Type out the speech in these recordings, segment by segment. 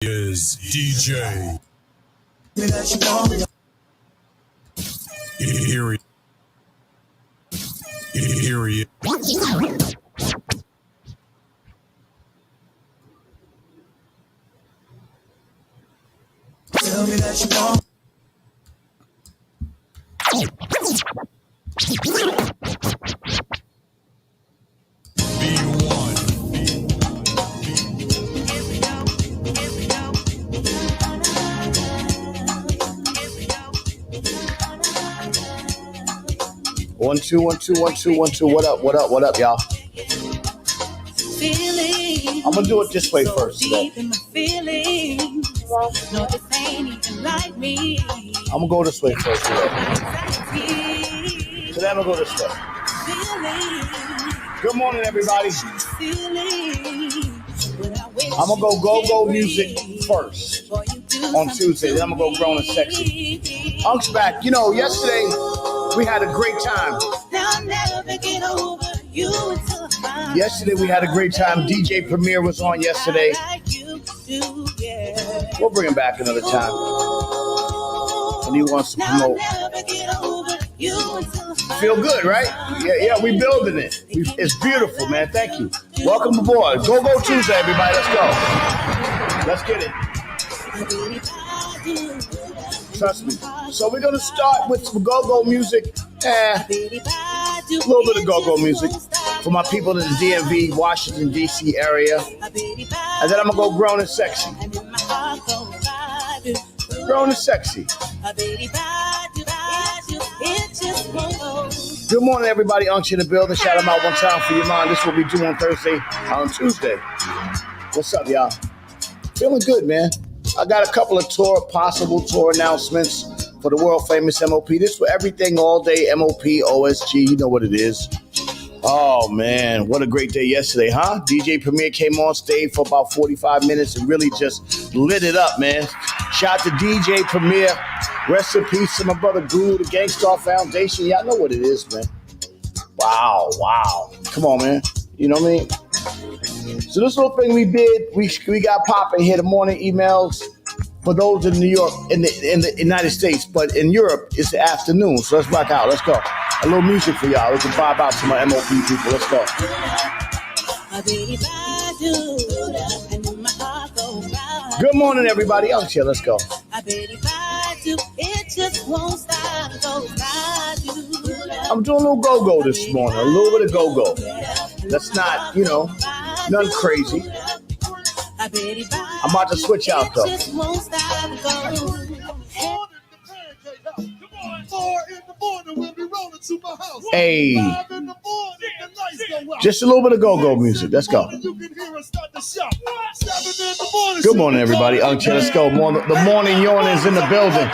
Is DJ. Here he is. Tell me that you want. One, two, 1, 2, 1, 2, 1, 2. What up, y'all? I'm gonna do it this way first today. I'm gonna go this way first today. Today I'm gonna go this way. Good morning, everybody. I'm gonna go music first on Tuesday. Then I'm gonna go grown and sexy. Unk's back. You know, yesterday we had a great time. Yesterday we had a great time. DJ Premier was on yesterday. We'll bring him back another time. And he wants to promote. Feel good, right? Yeah, we building it. It's beautiful, man. Thank you. Welcome aboard. Go Tuesday, everybody. Let's go. Let's get it. Trust me. So we're gonna start with some go-go music. A little bit of go-go music for my people in the DMV, Washington, D.C. area. And then I'm gonna go grown and sexy. Grown and sexy. Good morning, everybody. Unction in the building. Shout them out one time for your mind. This is what we do on Tuesday. What's up, y'all? Feeling good, man. I got a couple of possible tour announcements for the world famous MOP. This for everything all day, MOP, OSG. You know what it is. Oh, man. What a great day yesterday, huh? DJ Premier came on stage for about 45 minutes and really just lit it up, man. Shout out to DJ Premier. Rest in peace to my brother Guru, the Gangstar Foundation. Y'all know what it is, man. Wow. Come on, man. You know what I mean? So this little thing we did, we got popping here, the morning emails for those in New York, in the United States, but in Europe, it's the afternoon. So let's rock out. Let's go. A little music for y'all. We can vibe out to my MOP people. Let's go. Good morning, everybody. Oh, shit, let's go. I'm doing a little go-go this morning. A little bit of go-go. That's not, nothing crazy. I'm about to switch out, though. Hey, just a little bit of go-go music. Let's go. Good morning, everybody. Let's go. The morning yawn is in the building.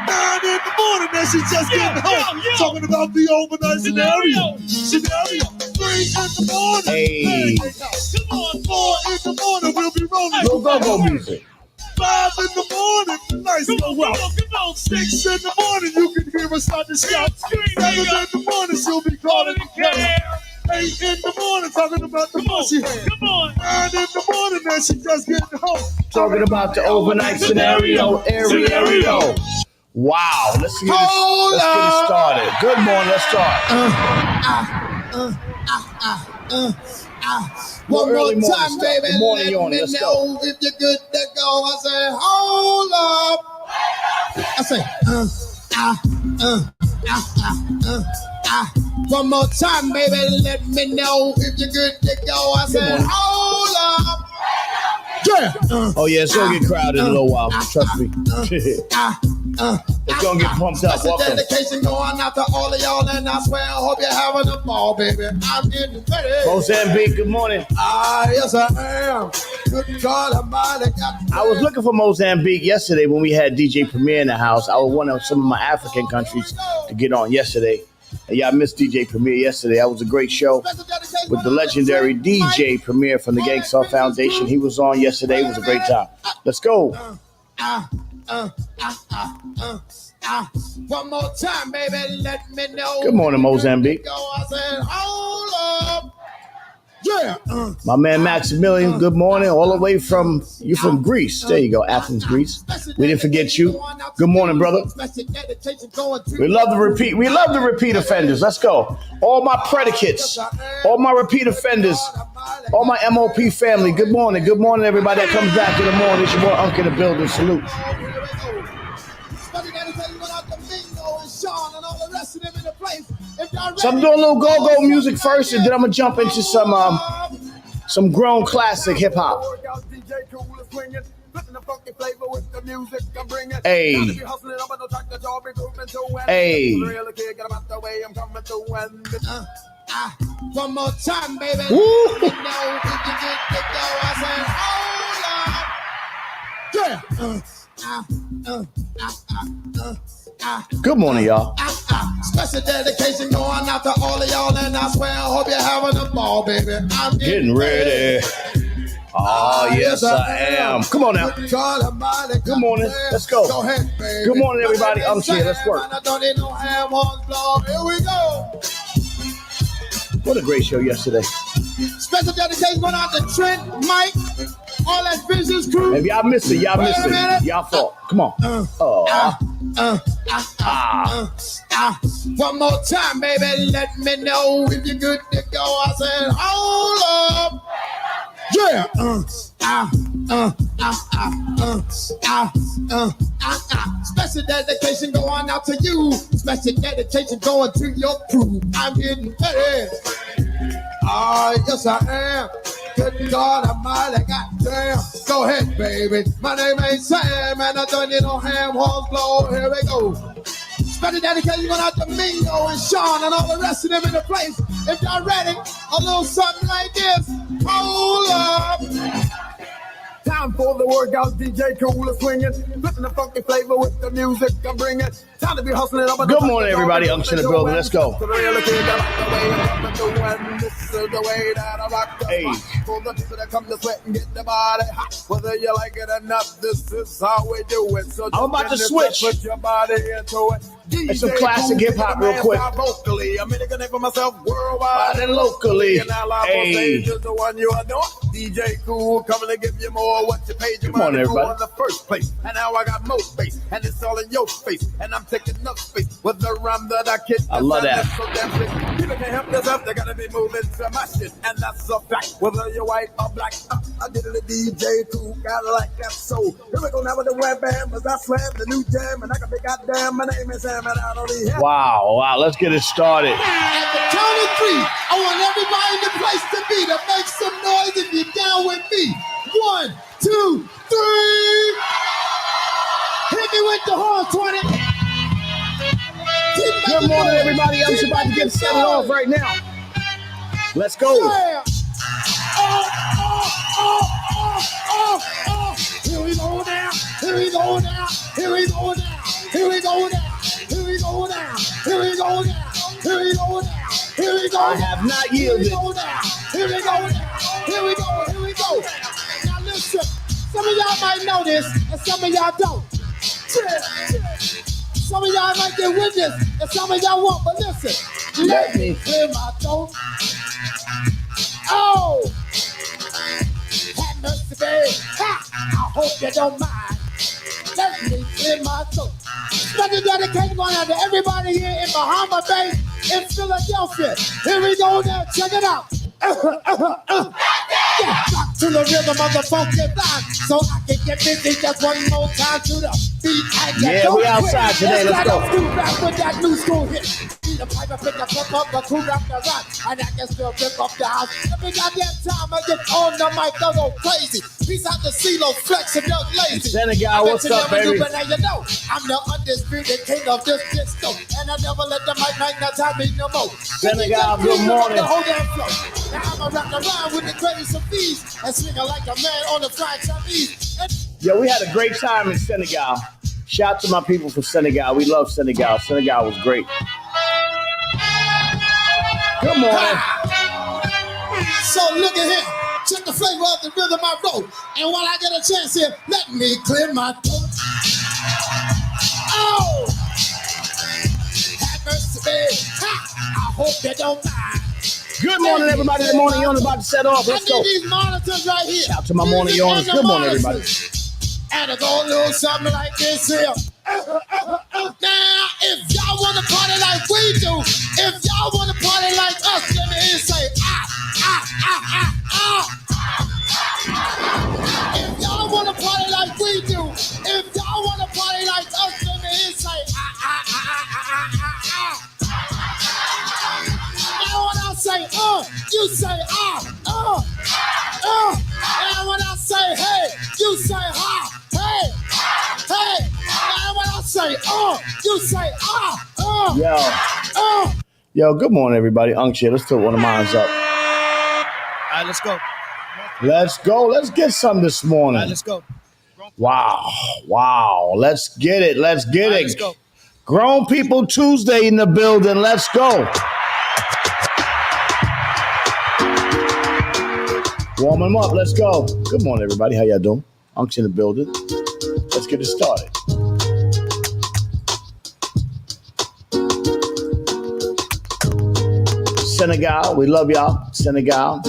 9 in the morning, and she just getting home. Talking about the overnight scenario. 3 in the morning. Hey. Come on, 4 in the morning, we'll be rolling. No go-go music. 5 in the morning, the lights go out. 6 in the morning, you can hear us start to shout. 7 in the morning, she'll be calling the cab. 8 in the morning, talking about the mushy hair. 9 in the morning, and she just getting home. Talking about the overnight scenario. Wow, let's get it started. Good morning, let's start. One more time, baby. Good morning, Let Yoni. me Let's know go. if you're good to go. I say, hold up. I say, One more time, baby. Let me know if you're good to go. I say, hold up. Yeah. Oh yeah, it's gonna get crowded in a little while. Trust me. It's gonna get pumped up. Welcome. Dedication going out to all of y'all, and I swear I hope you're having a ball, baby. I'm getting ready. Mozambique, good morning. Yes, I am. Good God Almighty. I was looking for Mozambique yesterday when we had DJ Premier in the house. I was one of some of my African countries to get on yesterday. And y'all missed DJ Premier yesterday. That was a great show with the legendary DJ Premier from the Gangstar Foundation. He was on yesterday. It was a great time. Let's go. One more time, baby. Let me know. Good morning, Mozambique. I said, hold up. Yeah. My man Maximilian, good morning. All the way from Greece. There you go, Athens, Greece. We didn't forget you. Good morning, brother. We love the repeat. We love the repeat offenders. Let's go. All my predicates, all my repeat offenders, all my MOP family. Good morning. Good morning, everybody that comes back in the morning. It's your boy Unc in the building. Salute. So I'm doing a little go-go music first, and then I'm gonna jump into some grown classic hip hop. Hey. Hey. One more time, baby. Woo. Good morning, y'all. Special dedication going out to all of y'all, and I swear I hope you're having a ball, baby. I'm Getting ready. Oh, yes, I am. Come on now. Good morning. Let's go. Go ahead, baby. Good morning, everybody. I'm here. Let's work. I don't need no ham horns blow. Here we go. What a great show yesterday. Special dedication going out to Trent, Mike, all that business crew. If y'all missed it, y'all missed it. Y'all fault. Come on. One more time, baby. Let me know if you're good to go. I said, hold up. Yeah. Special dedication going out to you. Special dedication going to your crew. I'm getting ready. Yes, I am. Good God Almighty, goddamn. Go ahead, baby. My name ain't Sam, and I don't need no ham horns blow. Here we go. Special dedication going out to Mingo and Sean and all the rest of them in the place. If y'all ready, a little something like this. Hold up. Time for the workout, DJ Cool is swinging, flipping the funky flavor with the music I'm bringing. Time to be hustling. Good morning, everybody. Unc in the building. Let's go. This is the way that I rock the Hey. spot. For the people that come to sweat and get the body hot. Whether you like it or not, this is how we do it. So I'm about to just switch. Put your body into it. It's some classic hip-hop real quick. Vocally, I'm making a name for myself worldwide And locally. And now live on Hey. stage is the one you adore. DJ Cool coming to give you more what you paid your Come on, money for everybody. in the first place. And now I got more space, and it's all in your face. And I'm taking enough space with the rhyme that I kick. I love that. So damn sick. People can't help themselves, they gotta be moving to my shit. And that's a fact, whether you're white or black. I did it to DJ Cool, gotta like that soul. Here we go now with the web band, as I slam the new jam. And I can be goddamn, my name is Sam, and I don't need help. Wow. Let's get it started. At the count of three, I want everybody in the place to be to make some noise if you're down with me. 1, 2, 3. Hit me with the horn, 20. Good morning, everybody. I'm about to get set off right now. Let's go. Yeah. Here we go now. Here we go now. Here we go now. Here we go now. Here we go now. Here we go now. Here we go now. Here we go. I have not yielded. Here we go now. Here we go now. Here we go. Here we go. Now listen. Some of y'all might know this, and some of y'all don't. Some of y'all might get with this, and some of y'all won't. But listen. Let me clear my throat. Oh! Have mercy, babe. Ha! I hope you don't mind. Let me clear my throat. Special dedication going out to everybody here in Bahama Bay, in Philadelphia. Here we go now. Check it out. Yeah, rock to the rhythm of the funky line, so I can get busy just one more time to the beat. Yeah, we outside today. Let's go. Back with that new school hit. Be the piper, pick the pump up, the crew rap the rock, and I can still rip up the house. Every goddamn time I get on the mic, I go crazy. Peace out to CeeLo, Flex, and Young Lazy. Senegal, what's up, baby? But now you know, I'm the undisputed king of this disco, and I never let the mic magnetize me no more. Senegal, good morning. The whole damn flow. Now I'ma rock around with the greatest of these, and swing like a man on the fried Chinese. Yeah, we had a great time in Senegal. Shout out to my people from Senegal. We love Senegal. Senegal was great. Good morning. So look at here. Check the flavor of the rhythm I wrote. And while I get a chance here, let me clear my throat. Oh! Have mercy, babe. Ha! I hope you don't mind. Good morning, everybody. The morning yawners about to set off. Let's go. I need these monitors right here. Shout out to my morning yawners. Good morning, everybody. And it's gonna do something like this here. Now, if y'all want to party like we do, if y'all want to party like us, let me hear you say, If y'all want to party like we do, if y'all want to party like us, let me hear you say, Now when I say, you say, And when I say, hey, you say, hey. And when I say, you say, Yo, good morning, everybody. Unction, let's put one of mine up. All right, let's go. Let's go. Let's get some this morning. All right, let's go. Wow. Let's get it. Let's get All right, it. let's go. Grown People Tuesday in the building. Let's go. Warm them up. Let's go. Good morning, everybody. How y'all doing? Unction in the building. Let's get it started. Senegal, we love y'all. Senegal.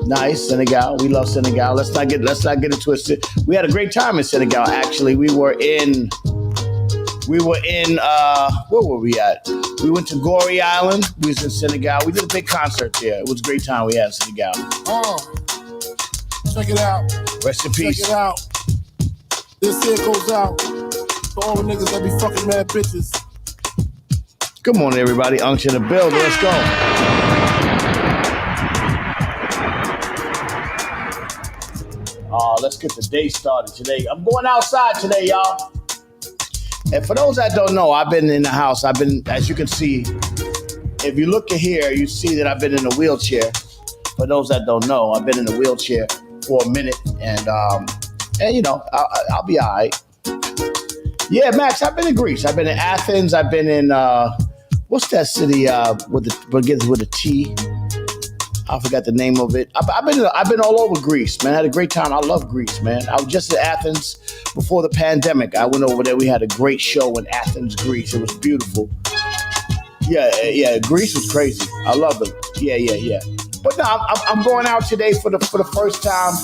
Nice, Senegal. We love Senegal. Let's not get it twisted. We had a great time in Senegal. Actually, we were in. Where were we at? We went to Gorée Island. We was in Senegal. We did a big concert there. It was a great time we had in Senegal. Check it out. Rest in peace. Check it out. This here goes out to all the niggas that be fucking mad bitches. Good morning, everybody. Unction in the building. Let's go. Let's get the day started today. I'm going outside today, y'all. And for those that don't know, I've been in the house. I've been, as you can see, if you look at here, you see that I've been in a wheelchair. For those that don't know, I've been in a wheelchair for a minute, and you know, I'll be all right. Yeah, Max, I've been in Greece. I've been in Athens. I've been in what's that city begins with a T? I forgot the name of it. I've been all over Greece, man. I had a great time. I love Greece, man. I was just in Athens before the pandemic. I went over there. We had a great show in Athens, Greece. It was beautiful. Yeah. Greece was crazy. I love it. Yeah. But no, I'm going out today for the first time.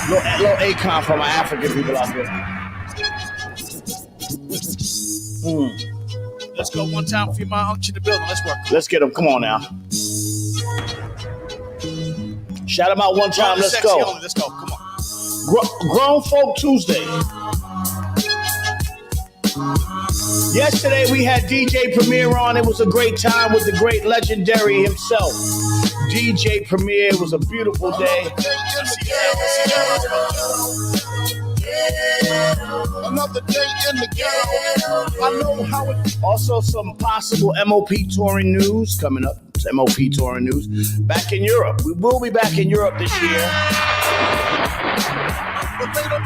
Little Akon for my African people out there. Let's go one time for my unction in the building. Let's work. Let's get them. Come on now. Shout them out one time. Let's go. Only. Let's go. Come on. Grown Folk Tuesday. Yesterday we had DJ Premier on. It was a great time with the great legendary himself, DJ Premier. It was a beautiful day. Another day in the ghetto. I know how it. Also, some possible MOP touring news coming up. MOP touring news. Back in Europe. We will be back in Europe this year.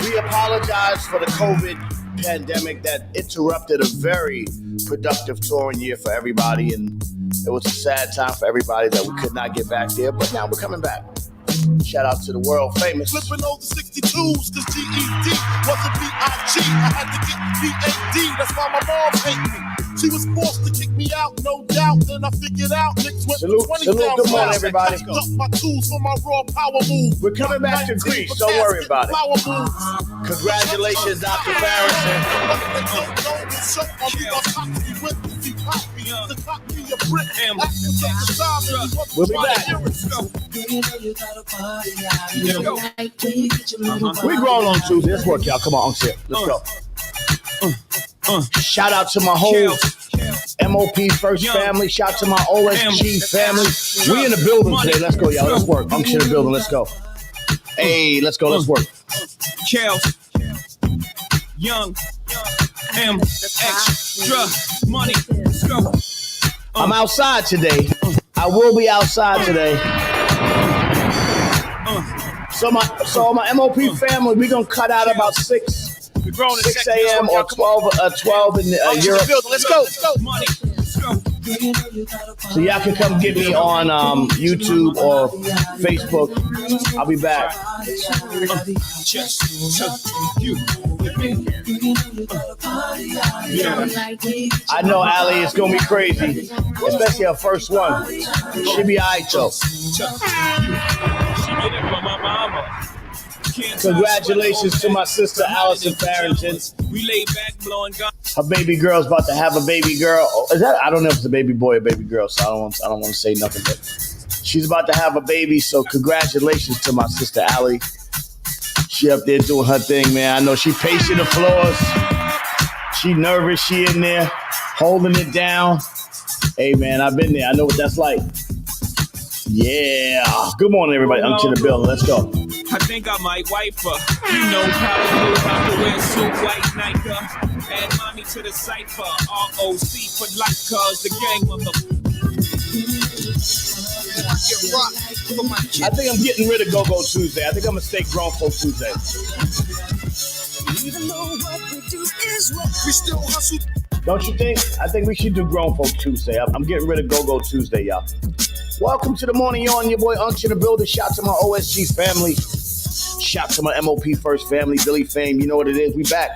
We apologize for the COVID pandemic that interrupted a very productive touring year for everybody, and it was a sad time for everybody that we could not get back there, but now we're coming back. Shout out to the world famous. Flipping over 62s, cause GED wasn't B.I.G. I had to get B.A.D. That's why my mom hate me. She was forced to kick me out, no doubt. Then I figured out niggas went salute, 20 salute, down. good morning, everybody. Duck my tools for my raw power move. We're coming back to Greece. Don't worry about it. Congratulations, Dr. Farrison. We'll be back. We grown on Tuesday. Let's work, y'all. Come on, Uncle. Let's go. Shout out to my whole MOP First family. Shout out to my OSG family. We in the building today. Let's go, y'all. Let's work. Uncle in the building. Let's go. Hey, let's go. Let's work. Kels, Young, M, extra money. Let's go. I'm outside today. I will be outside today. So my MOP family, we're gonna cut out about 6 a.m. or 12 in Europe. Let's go. So y'all can come get me on YouTube or Facebook. I'll be back. I know Ali is gonna be crazy, especially her first one. She be alright though. Congratulations to my sister Allison Farrington. We lay back blowing gun. Her baby girl's about to have a baby girl. Is that? I don't know if it's a baby boy or baby girl, so I don't want to say nothing. But she's about to have a baby, so congratulations to my sister Allie. She up there doing her thing, man. I know she pacing the floors. She nervous. She in there holding it down. Hey, man, I've been there. I know what that's like. Yeah. Good morning, everybody. I'm to the building. Let's go. I think I might wipe her. You know, probably about to wear suit, white Nike. Add mommy to the cipher. ROC for life, cause the gang of them. I think I'm getting rid of Go-Go Tuesday. I think I'm going to stay Grown Folk Tuesday. Even though what we do is what we still hustle. Don't you think? I think we should do Grown Folk Tuesday. I'm getting rid of Go-Go Tuesday, y'all. Welcome to the morning, y'all. Your boy Unc in the building. Shout to my OSG family. Shout to my MOP First family, Billy Fame. You know what it is. We back.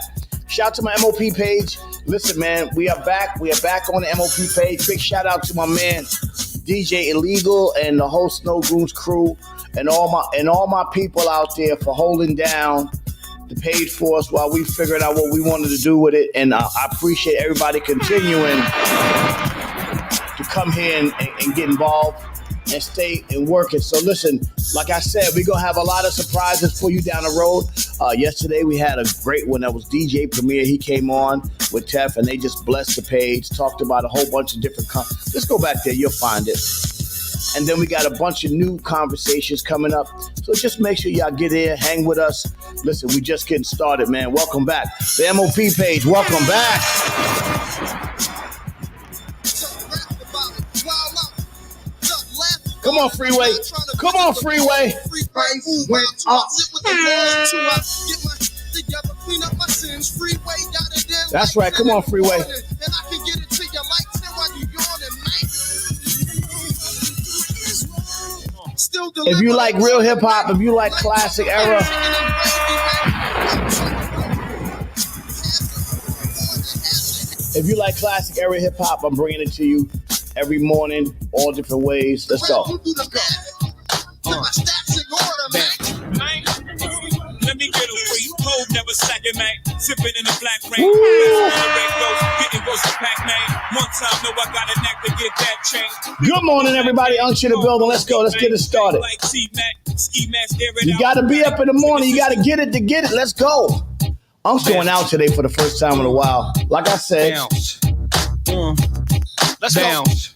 Shout to my MOP page. Listen, man, we are back. We are back on the MOP page. Big shout out to my man, DJ Illegal, and the whole Snow Goons crew, and all my people out there for holding down the page for us while we figured out what we wanted to do with it. And I appreciate everybody continuing to come here and get involved and stay and working. So listen, like I said, we're going to have a lot of surprises for you down the road. Yesterday we had a great one. That was DJ Premier. He came on with Tef and they just blessed the page, talked about a whole bunch of different Just go back there, you'll find it. And then we got a bunch of new conversations coming up. So just make sure y'all get in, hang with us. Listen, we just getting started, man. Welcome back. The MOP page, welcome back. Come on, Freeway. Come on, Freeway. Went up. That's right. Come on, Freeway. If you like real hip hop, if you like classic era, if you like classic era hip hop, I'm bringing it to you every morning, all different ways. Let's go. Let me get a free cold, never slacking, man. Sipping in the black rain. Getting ghost to pack, man. One time, know I got a knack to get that chain. Good morning, everybody. Unc in the building. Let's go. Let's get it started. You got to be up in the morning. You got to get it to get it. Let's go. Unc's going out today for the first time in a while. Like I said. Let's bounce.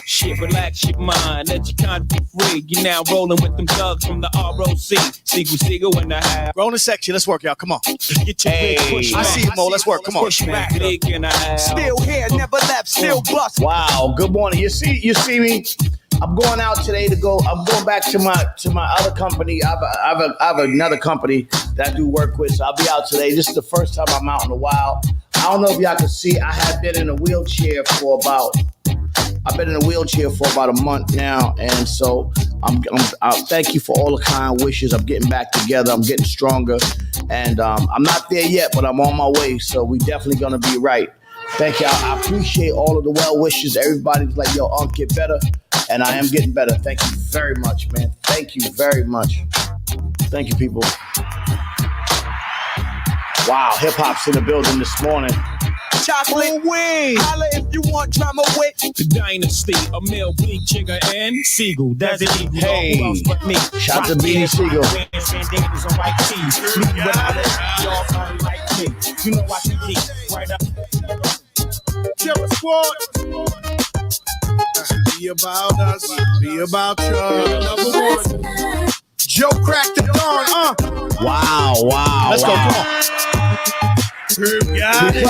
Shit, relax your mind, let your kind be free. You're now rolling with them thugs from the ROC. Siegel in the house. We're on the section. Let's work, y'all. Come on. Get your big push I see you, Mo. Let's work. Come on. Push back. Still here, never left, still bust. Wow. Good morning. You see me? I'm going out today I'm going back to my other company. I have another company that I do work with. So I'll be out today. This is the first time I'm out in a while. I don't know if y'all can see. I have been in a wheelchair for about a month now, and so I thank you for all the kind wishes. I'm getting back together. I'm getting stronger, and I'm not there yet, but I'm on my way. So we definitely gonna be right. Thank y'all. I appreciate all of the well wishes. Everybody's like, "Yo, Unc, get better," and I am getting better. Thank you very much, man. Thank you very much. Thank you, people. Wow, hip hop's in the building this morning. Chocolate wings. Holla if you want drama with the dynasty, a male bleak jigger and Siegel. That's it. Hey, shout to B.D. Siegel. You know I can keep right up. Terror Squad. Be about us. Be about you. Number one. Joe cracked the dawn. Wow. Let's go. Come on. Got it.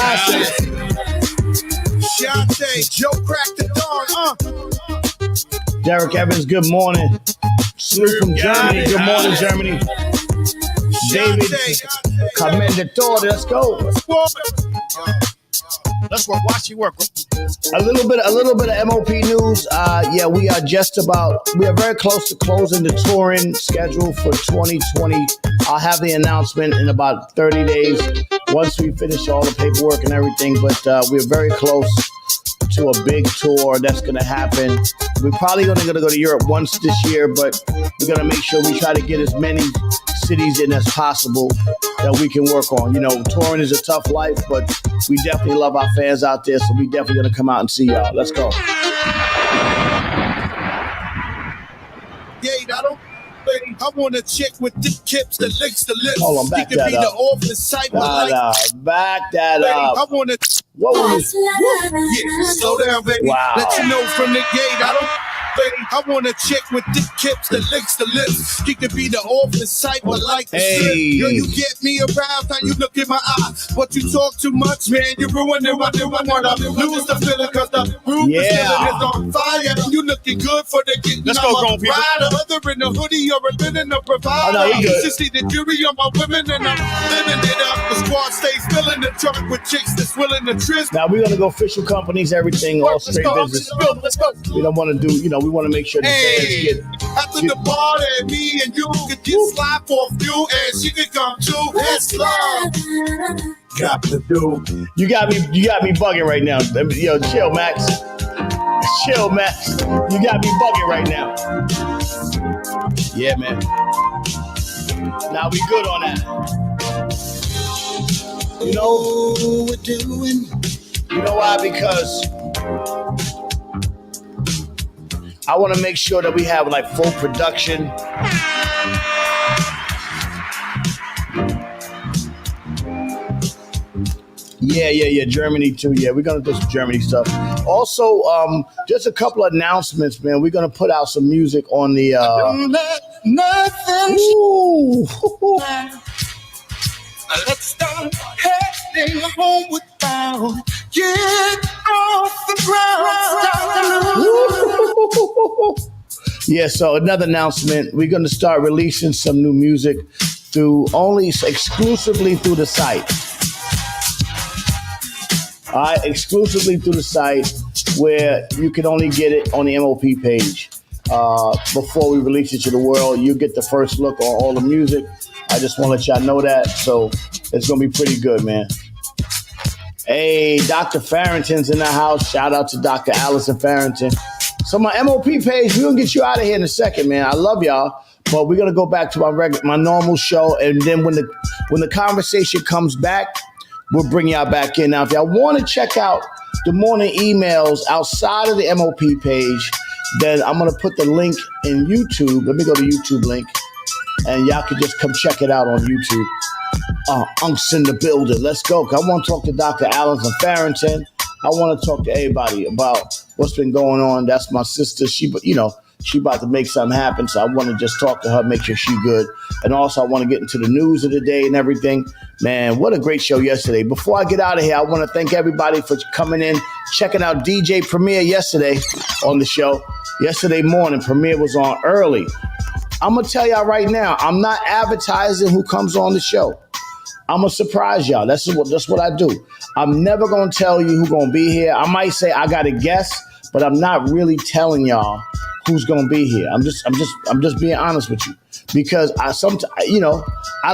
Shante, Joe cracked the dawn. Derek Evans, good morning. Snoop from Germany, good morning, Germany. David Commendatore, let's go. Let's work. Watch you work. A little bit of MOP news. Yeah, we are very close to closing the touring schedule for 2020. I'll have the announcement in about 30 days once we finish all the paperwork and everything. But we're very close to a big tour that's going to happen. We're probably only going to go to Europe once this year, but we're going to make sure we try to get as many cities in as possible that we can work on. You know, touring is a tough life, but we definitely love our fans out there, so we definitely going to come out and see y'all. Let's go. I want a chick with thick hips that licks the lips. Hold on, back He can that be up. the office type of like. Back that I up. want to. What was Yeah, slow down, baby. Wow. Let you know from the gate. I want a chick with thick hips that licks the lips. He can be the office type of like the strip. Girl, you get me aroused, how you look in my eyes. But you talk too much, man. You ruining what they want to lose the feeling, cause the room is on fire. You looking good for the getting. Let's go, grown people. Whether in a hoodie or a linen or provider. Oh, no, you good. You see the jury on my women and I'm living it up. The squad stays filling the trunk with chicks that's willing to tryst. Now we're gonna go official companies, everything, all straight business. Let's go. We don't want to do, we want to make sure the fans get. After the party, me and you could get slide off you, and she could come too. It's love. Got to do. You got me bugging right now. Yo, chill, Max. Chill, Max. You got me bugging right now. Yeah, man. Now we good on that. You know what we're doing? You know why? Because I want to make sure that we have like full production. Yeah. Germany too. Yeah, we're gonna do some Germany stuff. Also, just a couple of announcements, man. We're gonna put out some music on the. Don't let nothing. Ooh. Let's start heading home without. Get off the ground. Yeah, so another announcement. We're going to start releasing some new music exclusively through the site. All right, exclusively through the site where you can only get it on the MOP page. Before we release it to the world, you get the first look on all the music. I just want to let y'all know that. So it's going to be pretty good, man. Hey, Dr. Farrington's in the house. Shout out to Dr. Allison Farrington. So my MOP page, we're going to get you out of here in a second, man. I love y'all, but we're going to go back to my normal show. And then when the conversation comes back, we'll bring y'all back in. Now, if y'all want to check out the morning emails outside of the MOP page, then I'm going to put the link in YouTube. Let me go to YouTube link, and y'all can just come check it out on YouTube. Unks in the building. Let's go. I want to talk to Dr. Allison Farrington. I want to talk to everybody about what's been going on. That's my sister. She about to make something happen. So I want to just talk to her, make sure she's good. And also I want to get into the news of the day and everything. Man, what a great show yesterday. Before I get out of here, I want to thank everybody for coming in, checking out DJ Premier yesterday on the show. Yesterday morning, Premier was on early. I'm going to tell y'all right now, I'm not advertising who comes on the show. I'm going to surprise y'all. That's what I do. I'm never going to tell you who's going to be here. I might say I got a guess, but I'm not really telling y'all who's going to be here. I'm just being honest with you, because I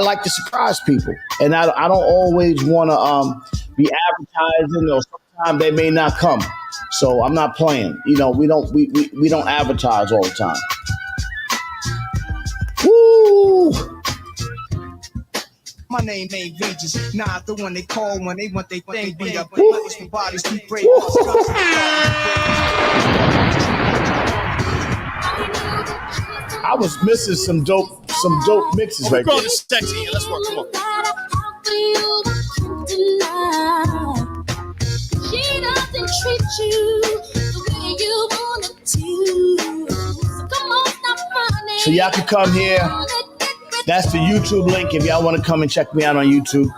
like to surprise people, and I don't always want to be advertising, or sometimes they may not come. So I'm not playing. We don't advertise all the time. Woo! My name ain't Regis, not the one they call when they want they thing beat up. Bodies for bodies, we break. I was missing some dope mixes right We're going there. to sexy. Let's work. Come on. She doesn't treat you the way you want it to. So come on, stop running. So y'all can come here. That's the YouTube link if y'all want to come and check me out on YouTube.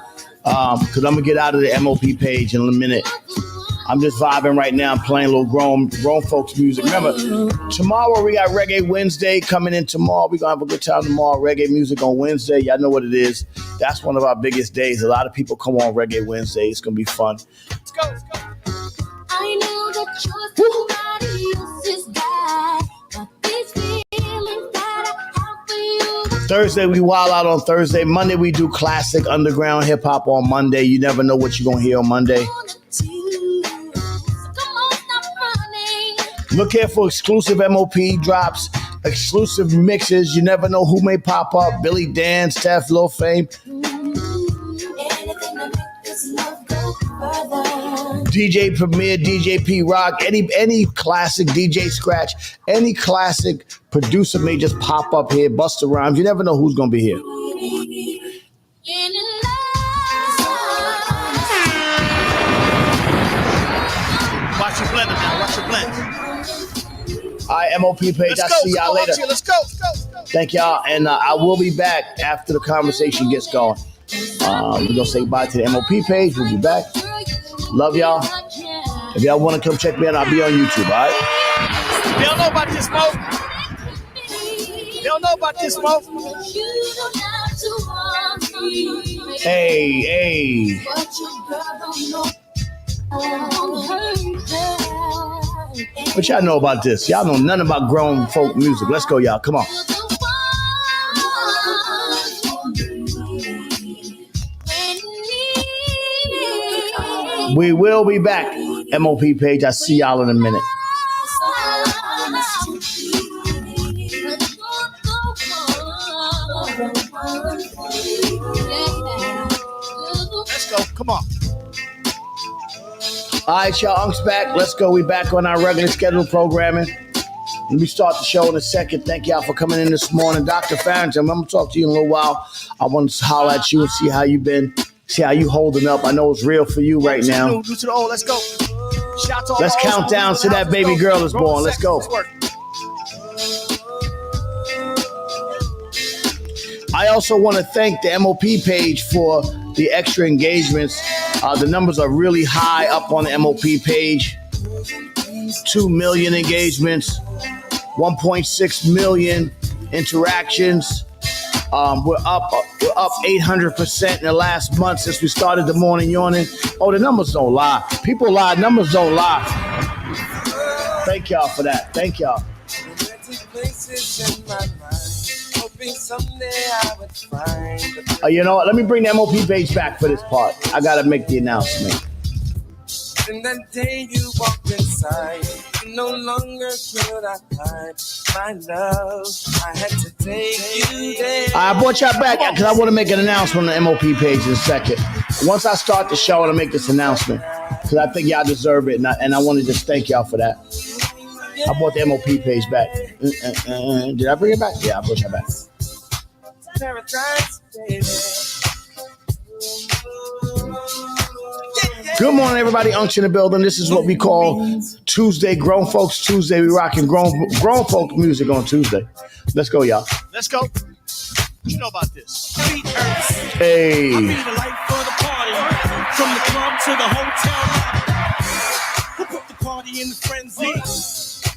Because I'm going to get out of the MOP page in a minute. I'm just vibing right now. I'm playing a little grown folks music. Remember, tomorrow we got Reggae Wednesday coming in tomorrow. We're going to have a good time tomorrow. Reggae music on Wednesday. Y'all know what it is. That's one of our biggest days. A lot of people come on Reggae Wednesday. It's going to be fun. Let's go. I know that you're somebody else's guy, but these feelings that I have for you. Thursday, we wild out on Thursday. Monday, we do classic underground hip hop on Monday. You never know what you're going to hear on Monday. Look here for exclusive MOP drops, exclusive mixes. You never know who may pop up. Billy Dan, Steph, Lil Fame. DJ Premier, DJ P Rock, any classic DJ Scratch, any classic producer may just pop up here. Busta Rhymes. You never know who's going to be here. Watch your blender now. Watch your blend. All right, MOP page. I'll see y'all later. Let's go. Thank y'all. And I will be back after the conversation gets going. We're going to say bye to the MOP page. We'll be back. Love y'all. If y'all want to come check me out, I'll be on YouTube, all right? They don't know about this smoke. They don't know about this smoke. Hey. But y'all know about this. Y'all know nothing about grown folk music. Let's go, y'all. Come on. We will be back. MOP page. I'll see y'all in a minute. Let's go. Come on. All right, y'all. Unc's back. Let's go. We back on our regular scheduled programming. Let me start the show in a second. Thank y'all for coming in this morning. Dr. Farrington, I'm going to talk to you in a little while. I want to holler at you and see how you've been. See how you holding up. I know it's real for you right now. New to the old. Let's go. Shout to Let's count down to that baby girl is born. Let's go. I also want to thank the MOP page for the extra engagements. The numbers are really high up on the MOP page. 2 million engagements, 1.6 million interactions. We're up 800% in the last month since we started the morning yawning. Oh, the numbers don't lie. People lie. Numbers don't lie. Thank y'all for that. Thank y'all. You know what? Let me bring the MOP page back for this part. I gotta make the announcement. And that day you walked inside, no longer could I hide my love. I had to take you there. I brought y'all back because I want to make an announcement on the MOP page in a second. Once I start the show, I want to make this announcement because I think y'all deserve it, and I want to just thank y'all for that. I brought the MOP page back. Did I bring it back? Yeah, I brought y'all back. Good morning, everybody. Unction in the building. This is what we call Tuesday, Grown Folks Tuesday. We rocking grown folk music on Tuesday. Let's go, y'all. Let's go. What you know about this? Hey. I be the life for the party, from the club to the hotel. Who put the party in the frenzy?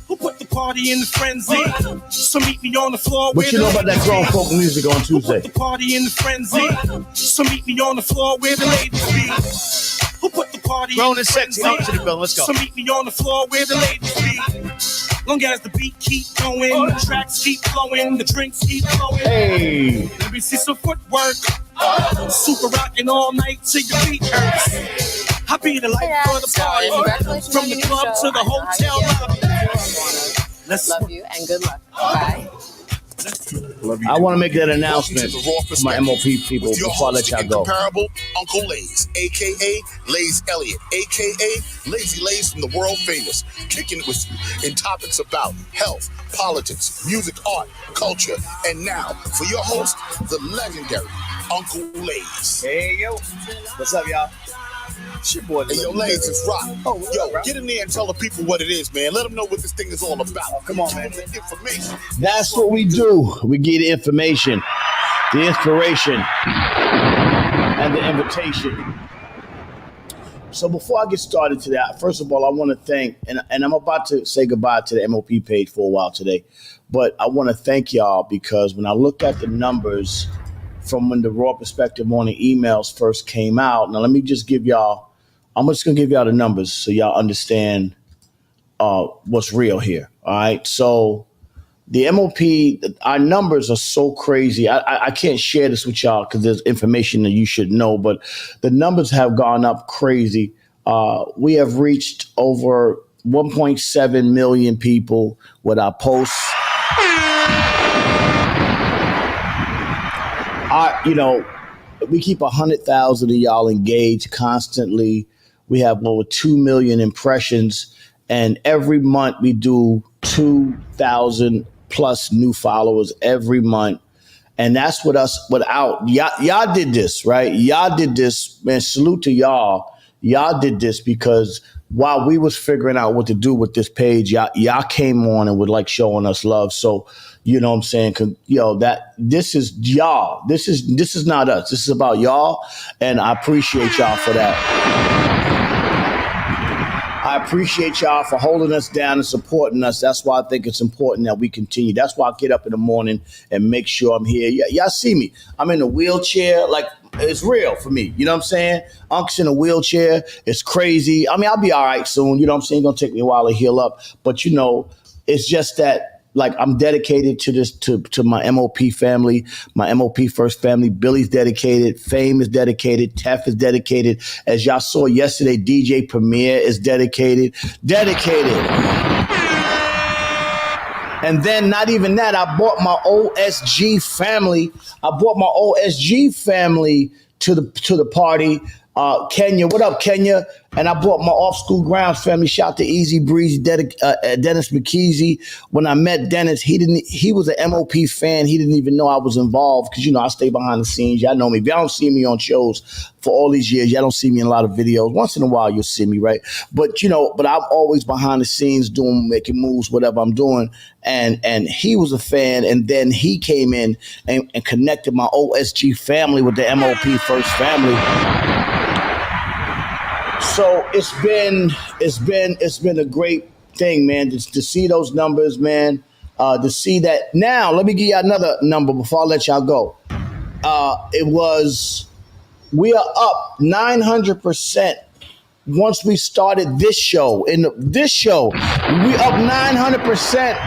Who put the party in the frenzy? So meet me on the floor. What you know about that grown folk music on Tuesday? Who put the party in the frenzy? So meet me on the floor where the ladies be. Who put the party grown and sexy? Up to the bill. Let's go. So meet me on the floor where the ladies be. Long as the beat keep going, the tracks keep flowing, the drinks keep flowing. Hey. Let me see some footwork. Super rocking all night till your feet hurts. I be the life for the party, from the club to the hotel lobby. Let's love you and good luck. Bye. I want to make that announcement to my MOP people before I let y'all go. Incomparable Uncle Lays, a.k.a. Lays Elliott, a.k.a. Lazy Lays from the world famous, kicking it with you in topics about health, politics, music, art, culture, and now, for your host, the legendary Uncle Lays. Hey, yo. What's up, y'all? It's your boy, hey, yo, Lays is rock. Yo, get in there and tell the people what it is, man. Let them know what this thing is all about. Oh, come on, man. Information. That's what we do. We get the information, the inspiration, and the invitation. So before I get started today, first of all, I want to thank, and I'm about to say goodbye to the MOP page for a while today, but I want to thank y'all because when I look at the numbers from when the Raw Perspective Morning emails first came out, now let me just give y'all, I'm just going to give y'all the numbers so y'all understand what's real here. All right. So the MOP, our numbers are so crazy. I can't share this with y'all because there's information that you should know, but the numbers have gone up crazy. We have reached over 1.7 million people with our posts. We keep 100,000 of y'all engaged constantly. We have over 2 million impressions. And every month we do 2,000 plus new followers every month. And that's with us without y'all did this, right? Y'all did this, man. Salute to y'all. Y'all did this because while we was figuring out what to do with this page, y'all came on and would like showing us love. So, you know what I'm saying? That this is y'all. This is not us. This is about y'all. And I appreciate y'all for that. I appreciate y'all for holding us down and supporting us. That's why I think it's important that we continue. That's why I get up in the morning and make sure I'm here. Y'all see me. I'm in a wheelchair. Like, it's real for me. You know what I'm saying? Unc's in a wheelchair. It's crazy. I mean, I'll be all right soon. You know what I'm saying? It's going to take me a while to heal up. But, it's just that, like, I'm dedicated to this, to my MOP family, my MOP First family. Billy's dedicated. Fame is dedicated. Tef is dedicated. As y'all saw yesterday, DJ Premier is dedicated. And then not even that, I brought my OSG family. To the party. Kenya, what up, Kenya? And I brought my off-school grounds family. Shout out to Easy Breezy, Dennis McKeezy. When I met Dennis, he was an MOP fan. He didn't even know I was involved because, I stay behind the scenes. Y'all know me. If y'all don't see me on shows for all these years, y'all don't see me in a lot of videos. Once in a while, you'll see me, right? But, but I'm always behind the scenes making moves, whatever I'm doing. And he was a fan. And then he came in and connected my OSG family with the MOP First family. So it's been a great thing, man, to see those numbers, man, to see that. Now, let me give you another number before I let y'all go. We are up 900% once we started this show. We up 900%.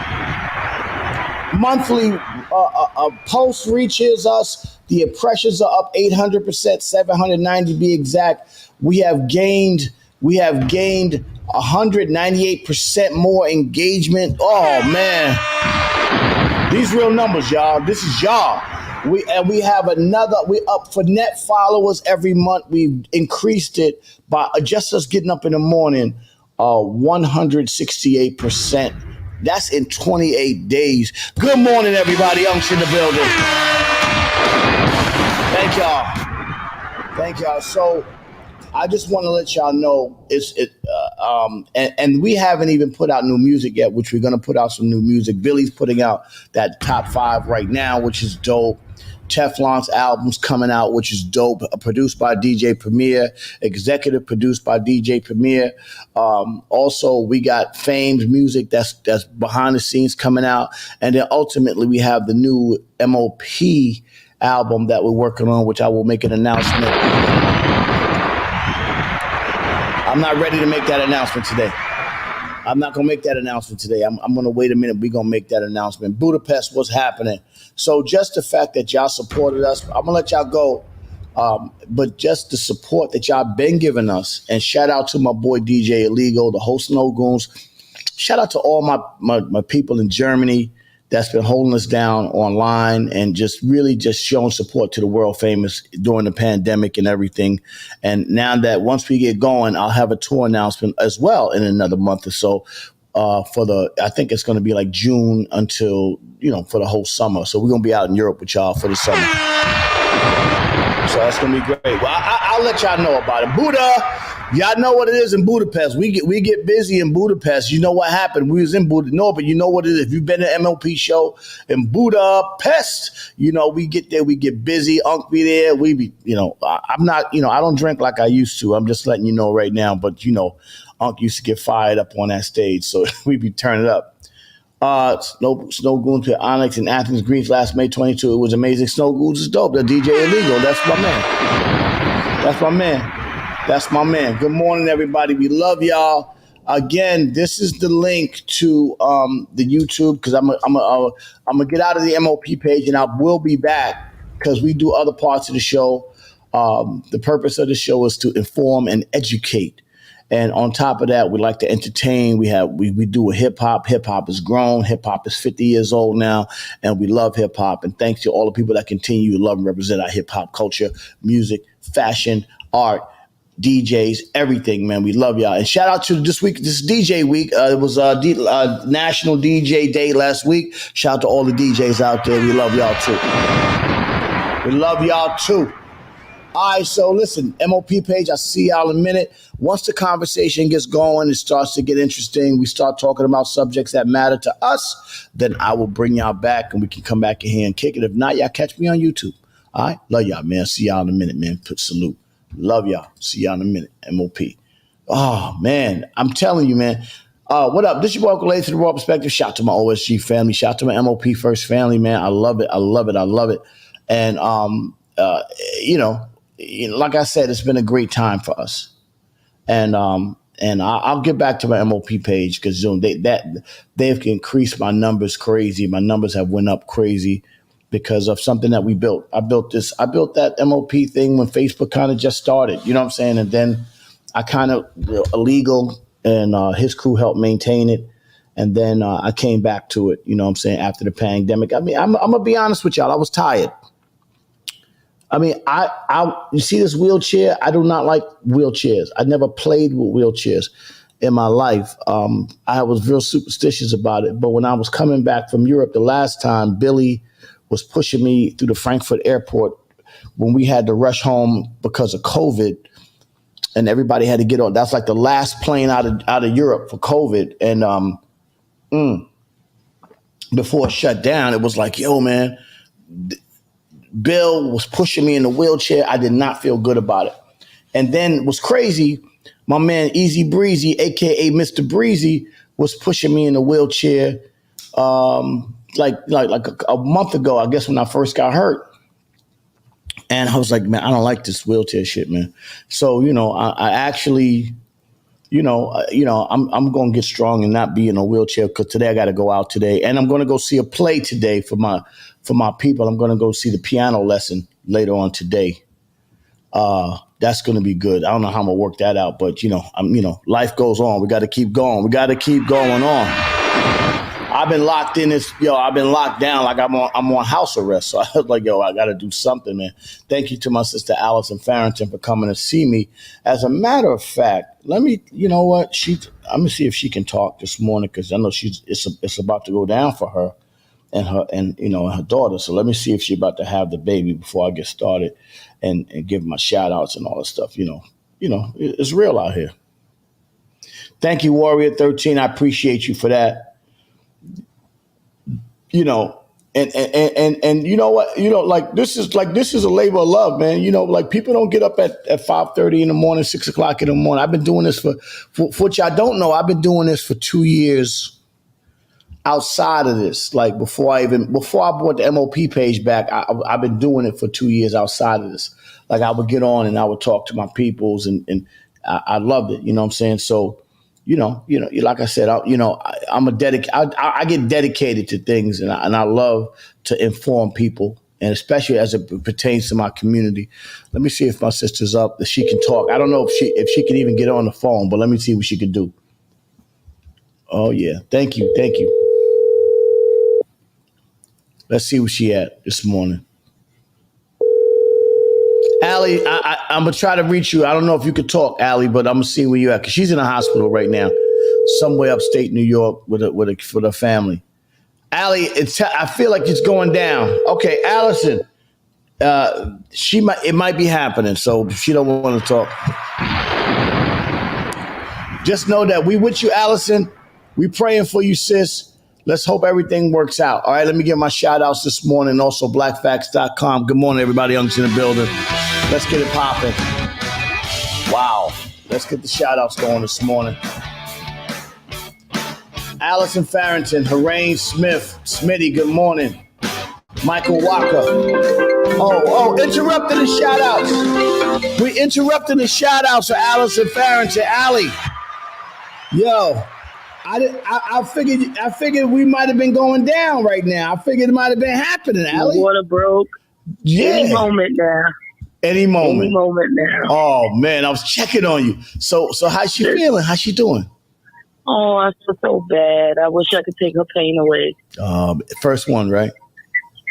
Monthly post reaches us. The impressions are up 800%, 790 to be exact. We have gained 198% more engagement. Oh man, these real numbers, y'all. This is y'all. We have we up for net followers every month. We've increased it by just us getting up in the morning, 168%. That's in 28 days. Good morning, everybody. Unc's in the building. Thank y'all. So I just want to let y'all know and we haven't even put out new music yet, which we're going to put out some new music. Billy's putting out that top 5 right now, which is dope. Teflon's album's coming out, which is dope. Produced by DJ Premier, executive produced by DJ Premier. Also, we got Fame's music that's behind the scenes coming out, and then ultimately we have the new MOP album that we're working on, which I will make an announcement. I'm not ready to make that announcement today. I'm not going to make that announcement today. I'm going to wait a minute. We're going to make that announcement. Budapest, what's happening? So just the fact that y'all supported us, I'm going to let y'all go. But just the support that y'all been giving us. And shout out to my boy DJ Illegal, the host No Goons. Shout out to all my people in Germany that's been holding us down online and just really just showing support to the world famous during the pandemic and everything. And now that once we get going, I'll have a tour announcement as well in another month or so I think it's going to be like June until, for the whole summer. So we're going to be out in Europe with y'all for the summer. So that's going to be great. Well, I'll let y'all know about it. Buddha, Y'all know what it is in Budapest. We get busy in Budapest. You know what happened? We was in Budapest. No, but you know what it is. If you've been to an MLP show in Budapest, you know, we get there, we get busy. Unc be there. We be, you know, I'm not, you know, I don't drink like I used to. I'm just letting you know right now. But, you know, Unc used to get fired up on that stage. So we be turning up. Snow Goons to Onyx in Athens, Greece last May 22. It was amazing. Snow Goons is dope. The DJ Illegal. That's my man. That's my man. That's my man. Good morning, everybody. We love y'all. Again, this is the link to the YouTube because I'm gonna get out of the MOP page and I will be back because we do other parts of the show. The purpose of the show is to inform and educate. And on top of that, we like to entertain. We do a hip hop. Hip hop has grown. Hip hop is 50 years old now, and we love hip hop. And thanks to all the people that continue to love and represent our hip hop culture, music, fashion, art, DJs, everything, man. We love y'all. And shout out to this week. This is DJ week. It was National DJ Day last week. Shout out to all the DJs out there. We love y'all too. We love y'all too. All right, so listen, MOP page, I'll see y'all in a minute. Once the conversation gets going, it starts to get interesting. We start talking about subjects that matter to us, then I will bring y'all back and we can come back in here and kick it. If not, y'all catch me on YouTube. All right, love y'all, man. See y'all in a minute, man. Salute. Love y'all. See y'all in a minute. MOP. Oh, man, I'm telling you, man. What up? This is your welcome late to the Raw Perspective. Shout out to my OSG family. Shout out to my MOP First family, man. I love it. I love it. I love it. And, you know, like I said, it's been a great time for us, and I'll get back to my MOP page because you know, they've increased my numbers crazy. My numbers have went up crazy because of something that we built. I built that MOP thing when Facebook kind of just started. You know what I'm saying? And then I kind of illegal, and his crew helped maintain it, and then I came back to it. You know what I'm saying? After the pandemic, I mean, I'm gonna be honest with y'all. I was tired. I mean, you see this wheelchair? I do not like wheelchairs. I never played with wheelchairs in my life. I was real superstitious about it. But when I was coming back from Europe the last time, Billy was pushing me through the Frankfurt airport when we had to rush home because of COVID and everybody had to get on. That's like the last plane out of Europe for COVID. And before it shut down, it was like, yo, man, Bill was pushing me in the wheelchair. I did not feel good about it. And then what's crazy, my man Easy Breezy, a.k.a. Mr. Breezy, was pushing me in the wheelchair like a month ago, I guess, when I first got hurt. And I was like, man, I don't like this wheelchair shit, man. So, you know, I actually, you know, I'm going to get strong and not be in a wheelchair because today I got to go out today. And I'm going to go see a play today for my people. I'm going to go see the piano lesson later on today. That's going to be good. I don't know how I'm going to work that out, but, you know, life goes on. We got to keep going. We got to keep going on. I've been locked in this, I've been locked down like I'm on house arrest. So I was like, I got to do something, man. Thank you to my sister Allison Farrington for coming to see me. As a matter of fact, you know what? I'm going to see if she can talk this morning because I know it's about to go down for her and her daughter. So let me see if she's about to have the baby before I get started and give my shout outs and all that stuff. You know, it's real out here. Thank you, Warrior 13. I appreciate you for that. You know, and you know what, like this is a labor of love, man. You know, like people don't get up at 5:30 in the morning, 6 o'clock in the morning. I've been doing this for which I don't know. I've been doing this for 2 years outside of this. Like before I brought the MOP page back, I've been doing it for 2 years outside of this. Like I would get on and I would talk to my peoples and I loved it. You know what I'm saying? So, you know, like I said, I get dedicated to things and I love to inform people, and especially as it pertains to my community. Let me see if my sister's up, that she can talk. I don't know if she can even get on the phone, but let me see what she can do. Oh yeah. Thank you. Let's see where she at this morning. Allie, I'm going to try to reach you. I don't know if you could talk, Allie, but I'm going to see where you're at. Because she's in a hospital right now, somewhere upstate New York with her family. Allie, I feel like it's going down. Okay, Allison, it might be happening, so she don't want to talk. just know that we with you, Allison. We praying for you, sis. Let's hope everything works out. All right, let me give my shout outs this morning. Also, blackfacts.com. Good morning, everybody. Young's in the building. Let's get it popping. Wow. Let's get the shout outs going this morning. Allison Farrington, Harain Smith, Smitty, good morning. Michael Walker. Interrupted the shout outs. We interrupted the shout outs for Allison Farrington. Allie. Yo, I figured we might have been going down right now. I figured it might have been happening, Allie. Water broke. Yeah. Any moment now. Any moment. Any moment now. Oh man, I was checking on you. So how's she feeling? How's she doing? Oh, I feel so bad. I wish I could take her pain away. First one, right?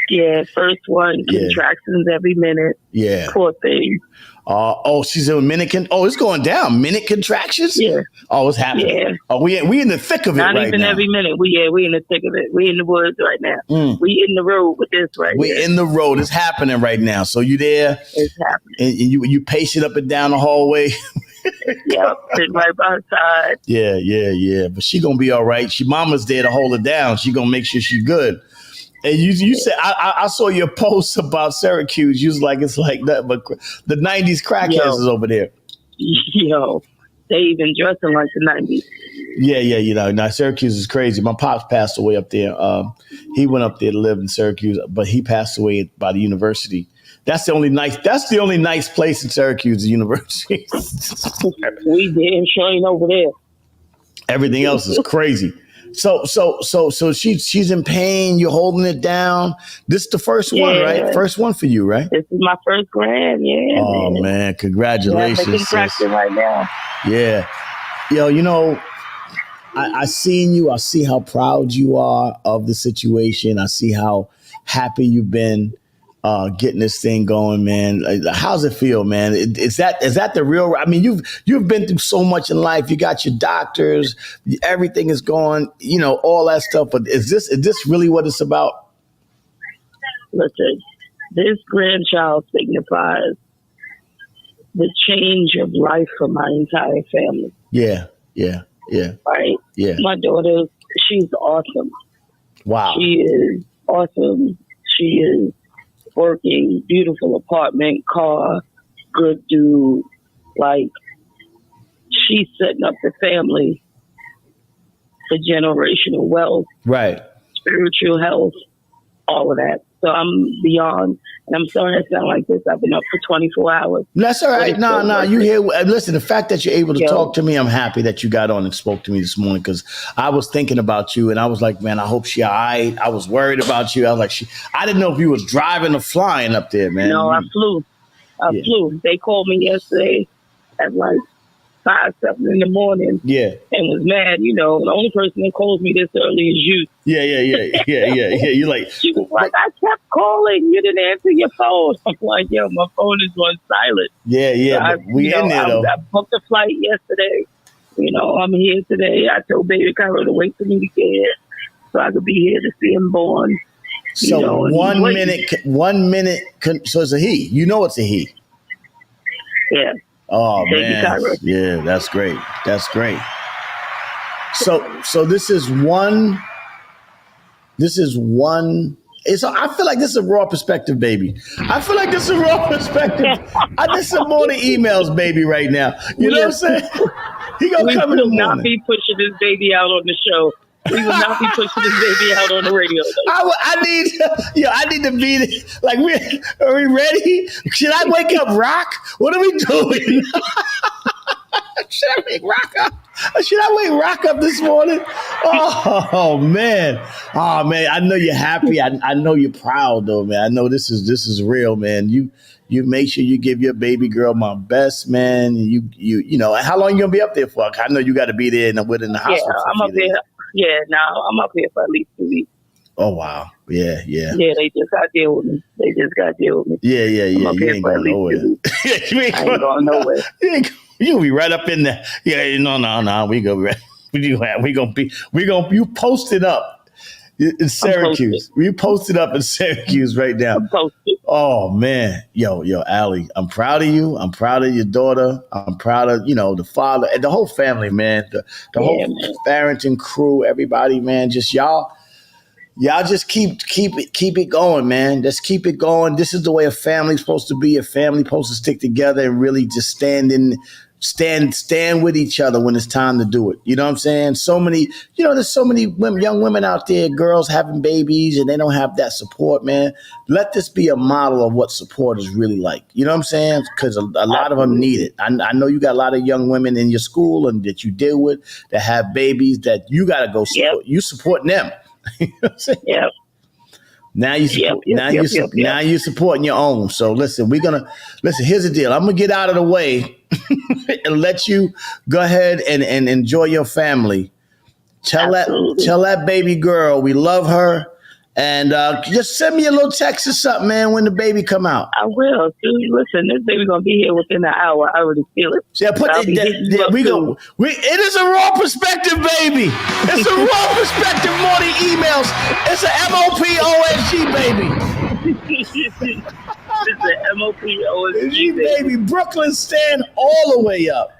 Yeah, first one. Contractions every minute. Yeah. Poor thing. She's in minute. It's going down. Minute contractions. Yeah. Oh, it's happening. Yeah. Oh, we in the thick of it right now. Not even every minute. We in the thick of it. We in the woods right now. We in the road with this right now. We in the road. It's happening right now. So you there? It's happening. And you pacing up and down the hallway. Yep, sitting right by her side. Yeah. But she gonna be all right. Mama's there to hold her down. She gonna make sure she's good. And you said I saw your post about Syracuse. You was like, it's like that, but the 90s crackheads is over there. Yo, they even dressing like the 90s. Yeah. Now Syracuse is crazy. My pops passed away up there. He went up there to live in Syracuse, but he passed away by the university. That's the only nice place in Syracuse, the university. We damn sure ain't over there. Everything else is crazy. So she's in pain. You're holding it down. This is the first one, right? First one for you, right? This is my first grand. Yeah. Oh man, congratulations! I'm contracting right now. Yeah, yo, I seen you. I see how proud you are of the situation. I see how happy you've been getting this thing going, man. How's it feel, man? Is that the real? I mean, you've been through so much in life. You got your doctors, everything is going, all that stuff. But is this really what it's about? Listen, this grandchild signifies the change of life for my entire family. Yeah. Right. Yeah. My daughter, she's awesome. Wow. She is awesome. She is working, beautiful apartment, car, good dude. Like, she's setting up the family for generational wealth, right? Spiritual health, all of that. So I'm beyond, and I'm sorry I sound like this. I've been up for 24 hours. That's all right. No, you hear. Listen, the fact that you're able to talk to me, I'm happy that you got on and spoke to me this morning, because I was thinking about you and I was like, man, I hope she all right. I was worried about you. I was like, I didn't know if you was driving or flying up there, man. No, I flew. I flew. They called me yesterday at like 5, 7 in the morning. Yeah. And was mad. The only person that calls me this early is you. Yeah. You're like, she was like, I kept calling. You didn't answer your phone. I'm like, yo, my phone is on silent. Yeah. So we in there though. I booked a flight yesterday. I'm here today. I told baby Carol to wait for me to get here so I could be here to see him born. So 1 minute. So it's a he. It's a he. Yeah. Oh man, yeah, that's great. So this is one. I feel like this is a raw perspective, baby. I feel like this is a raw perspective. This is more than emails, baby, right now. You know what I'm saying? He gonna come in the morning. We will not be pushing this baby out on the show. We will not be pushing this baby out on the radio. I need to be like, are we ready? Should I wake up Rock? What are we doing? Should I wake Rock up? Should I wake Rock up this morning? Oh man. I know you're happy. I know you're proud though, man. I know this is real, man. You make sure you give your baby girl my best, man. You know, how long you gonna be up there for? I know you got to be there within the hospital. Yeah, I'm up there. Yeah, no, I'm up here for at least 2 weeks. Oh wow, yeah. Yeah, they just got to deal with me. Yeah. I'm up here for at least 2 weeks. I ain't going nowhere. You'll be right up in there. Yeah, no. We go. We gonna you posted up. In Syracuse. You posted up in Syracuse right now. I'm posted. Oh man. Yo, Allie, I'm proud of you. I'm proud of your daughter. I'm proud of, the father and the whole family, man. The whole Farrington crew, everybody, man. Just y'all just keep it going, man. Just keep it going. This is the way a family's supposed to be. A family supposed to stick together and really just stand with each other when it's time to do it. You know what I'm saying? So many, there's so many women, young women out there, girls having babies, and they don't have that support, man. Let this be a model of what support is really like. You know what I'm saying? Because a lot of them need it. I know you got a lot of young women in your school and that you deal with that have babies that you got to go support. Yep. You supporting them. You know what I'm saying? Yep. Now you're supporting your own. So listen, here's the deal. I'm gonna get out of the way and let you go ahead and enjoy your family. Tell that baby girl we love her, and just send me a little text or something, man, when the baby come out. I will. Dude, listen, this baby gonna be here within an hour. I already feel it. Yeah, it is a raw perspective, baby. It's a raw perspective morning emails. It's a MOPOSG, baby. It's a MOPOSG, baby. Brooklyn stand all the way up.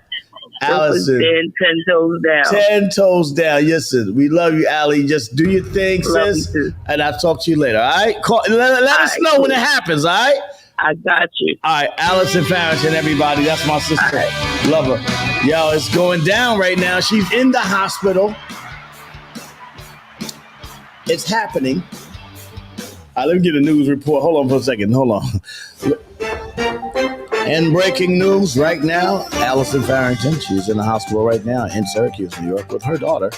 Allison, 10 toes down. 10 toes down. Yes, sir. We love you, Allie. Just do your thing, sis. And I'll talk to you later. All right? Let us know when it happens. All right? I got you. All right. Allison Farrington, everybody. That's my sister. Right. Love her. Yo, it's going down right now. She's in the hospital. It's happening. All right, let me get a news report. Hold on for a second. Hold on. And breaking news right now, Allison Farrington, she's in the hospital right now in Syracuse, New York, with her daughter.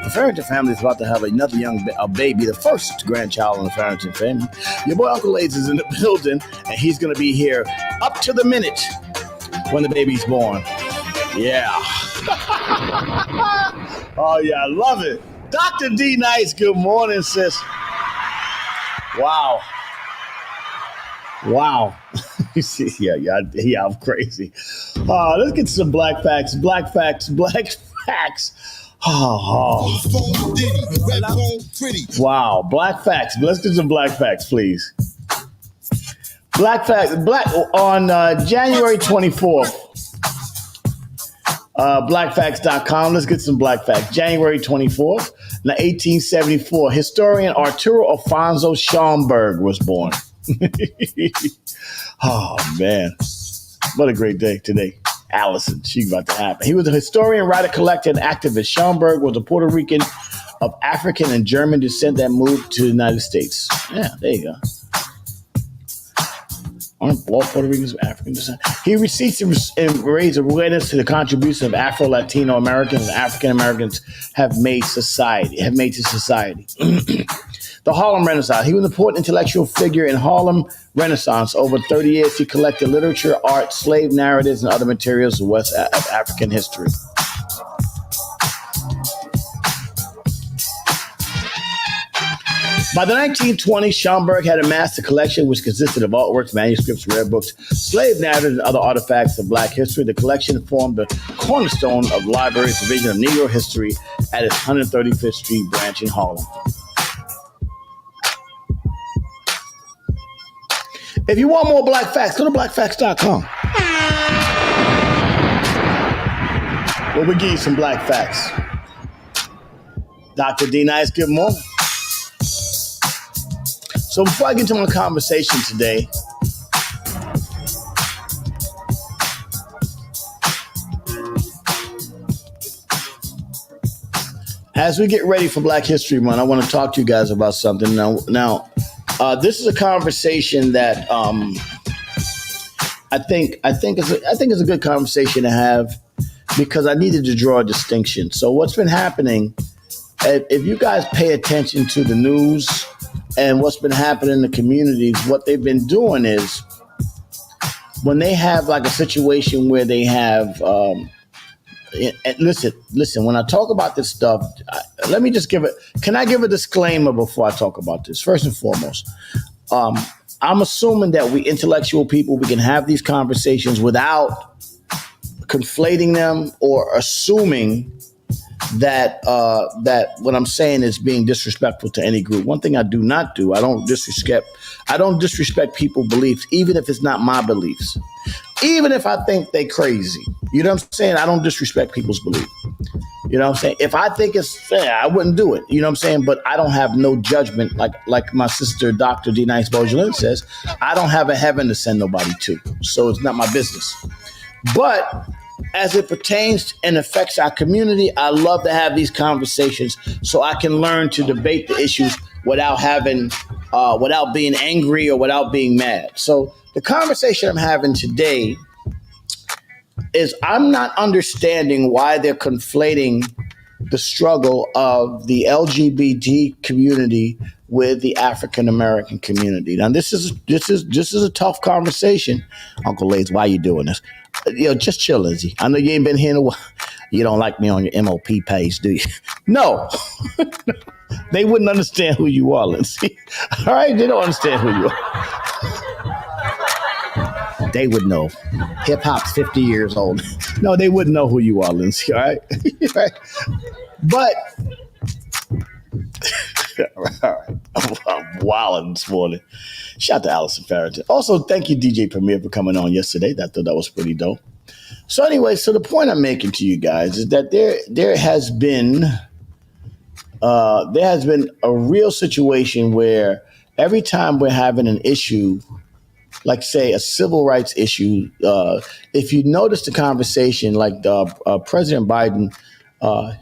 The Farrington family is about to have another baby, the first grandchild in the Farrington family. Your boy Uncle Ace is in the building, and he's going to be here up to the minute when the baby's born. Yeah. Oh, yeah, I love it. Dr. D Nice, good morning, sis. Wow. Yeah, I'm crazy. Let's get some black facts. Oh. Wow, black facts. Let's get some black facts, please. Black facts. On January 24th. Blackfacts.com. Let's get some black facts. January 24th, 1874, historian Arturo Alfonso Schomburg was born. Oh, man. What a great day today. Allison, she's about to happen. He was a historian, writer, collector, and activist. Schomburg was a Puerto Rican of African and German descent that moved to the United States. Yeah, there you go. Aren't all Puerto Ricans of African descent? He received and raised awareness to the contribution of Afro-Latino Americans and African Americans have made to society. The Harlem Renaissance. He was an important intellectual figure in Harlem Renaissance. Over 30 years, he collected literature, art, slave narratives, and other materials of West African history. By the 1920s, Schomburg had amassed a collection which consisted of artworks, manuscripts, rare books, slave narratives, and other artifacts of Black history. The collection formed the cornerstone of the library's division of Negro history at its 135th Street branch in Harlem. If you want more black facts, go to blackfacts.com. Well, we give you some black facts. Dr. D Nice, good morning. So before I get into my conversation today, as we get ready for Black History Month, I want to talk to you guys about something. Now, this is a conversation that I think it's a good conversation to have because I needed to draw a distinction. So what's been happening? If you guys pay attention to the news and what's been happening in the communities, what they've been doing is when they have like a situation where they have, and listen, when I talk about this stuff, let me just can I give a disclaimer before I talk about this? First and foremost, I'm assuming that we intellectual people, we can have these conversations without conflating them or assuming that what I'm saying is being disrespectful to any group. One thing I do not do, I don't disrespect people's beliefs, even if it's not my beliefs. Even if I think they crazy. You know what I'm saying? I don't disrespect people's belief. You know what I'm saying? If I think it's fair, I wouldn't do it. You know what I'm saying? But I don't have no judgment, like my sister, Dr. D. Nice Beaujolin says. I don't have a heaven to send nobody to. So it's not my business. But as it pertains and affects our community, I love to have these conversations so I can learn to debate the issues without being angry or without being mad. So the conversation I'm having today is I'm not understanding why they're conflating the struggle of the LGBT community with the African American community. Now, this is a tough conversation. Uncle Lace, why are you doing this? Just chill, Lizzie. I know you ain't been here in a while. You don't like me on your MOP page, do you? No. They wouldn't understand who you are, Lindsay. All right? They don't understand who you are. They would know. Hip-hop's 50 years old. No, they wouldn't know who you are, Lindsay, all right? Right? But, all right. I'm wilding this morning. Shout out to Allison Farrington. Also, thank you, DJ Premier, for coming on yesterday. I thought that was pretty dope. So anyway, so the point I'm making to you guys is that there has been a real situation where every time we're having an issue, like say a civil rights issue, if you notice the conversation, like President Biden,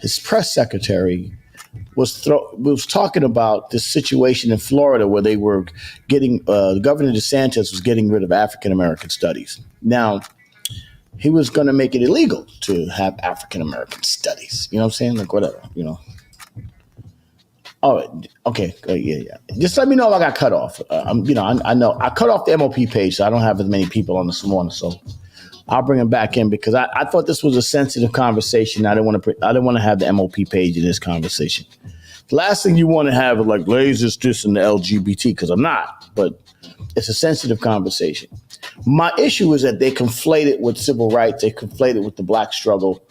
his press secretary was talking about this situation in Florida where they were getting Governor DeSantis was getting rid of African American studies. Now, he was going to make it illegal to have African American studies. You know what I'm saying? Like whatever, you know. Oh, okay, yeah. Just let me know if I got cut off. I know I cut off the MOP page, so I don't have as many people on this morning. So I'll bring them back in because I thought this was a sensitive conversation. I didn't want to have the MOP page in this conversation. The last thing you want to have is like lasers, this, and the LGBT, because I'm not. But it's a sensitive conversation. My issue is that they conflate it with civil rights. They conflate it with the black struggle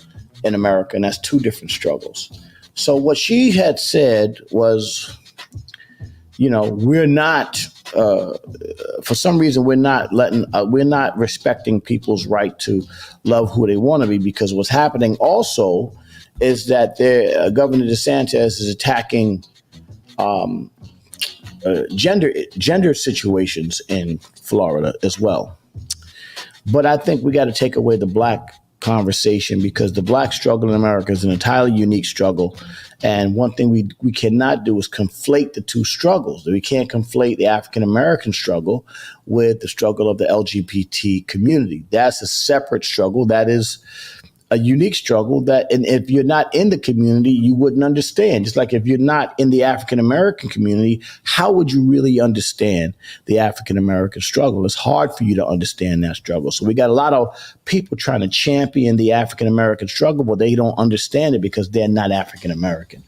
in America, and that's two different struggles. So what she had said was, we're not, for some reason, we're not respecting people's right to love who they want to be, because what's happening also is that Governor DeSantis is attacking gender situations in Florida as well. But I think we got to take away the black conversation, because the black struggle in America is an entirely unique struggle. And one thing we cannot do is conflate the two struggles. We can't conflate the African American struggle with the struggle of the LGBT community. That's a separate struggle. That is a unique struggle and if you're not in the community, you wouldn't understand. Just like if you're not in the African American community, how would you really understand the African American struggle? It's hard for you to understand that struggle. So we got a lot of people trying to champion the African American struggle, but they don't understand it because they're not African American.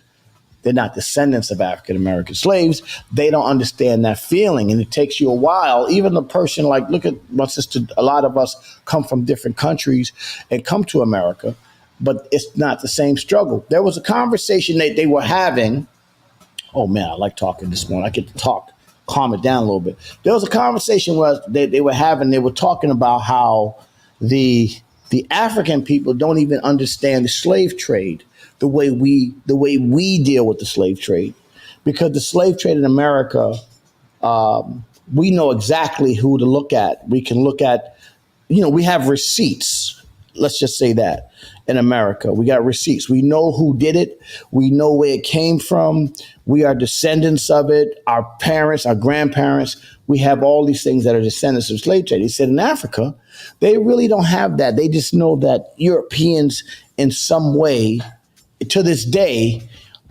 They're not descendants of African American slaves. They don't understand that feeling. And it takes you a while. Even the person, like, look at my sister, a lot of us come from different countries and come to America, but it's not the same struggle. There was a conversation that they were having. Oh, man, I like talking this morning. I get to talk, calm it down a little bit. There was a conversation where they were having, they were talking about how the African people don't even understand the slave trade the way we deal with the slave trade, because the slave trade in America, we know exactly who to look at. We can look at, we have receipts. Let's just say that in America, we got receipts. We know who did it. We know where it came from. We are descendants of it. Our parents, our grandparents, we have all these things that are descendants of slave trade. He said in Africa, they really don't have that. They just know that Europeans in some way, to this day,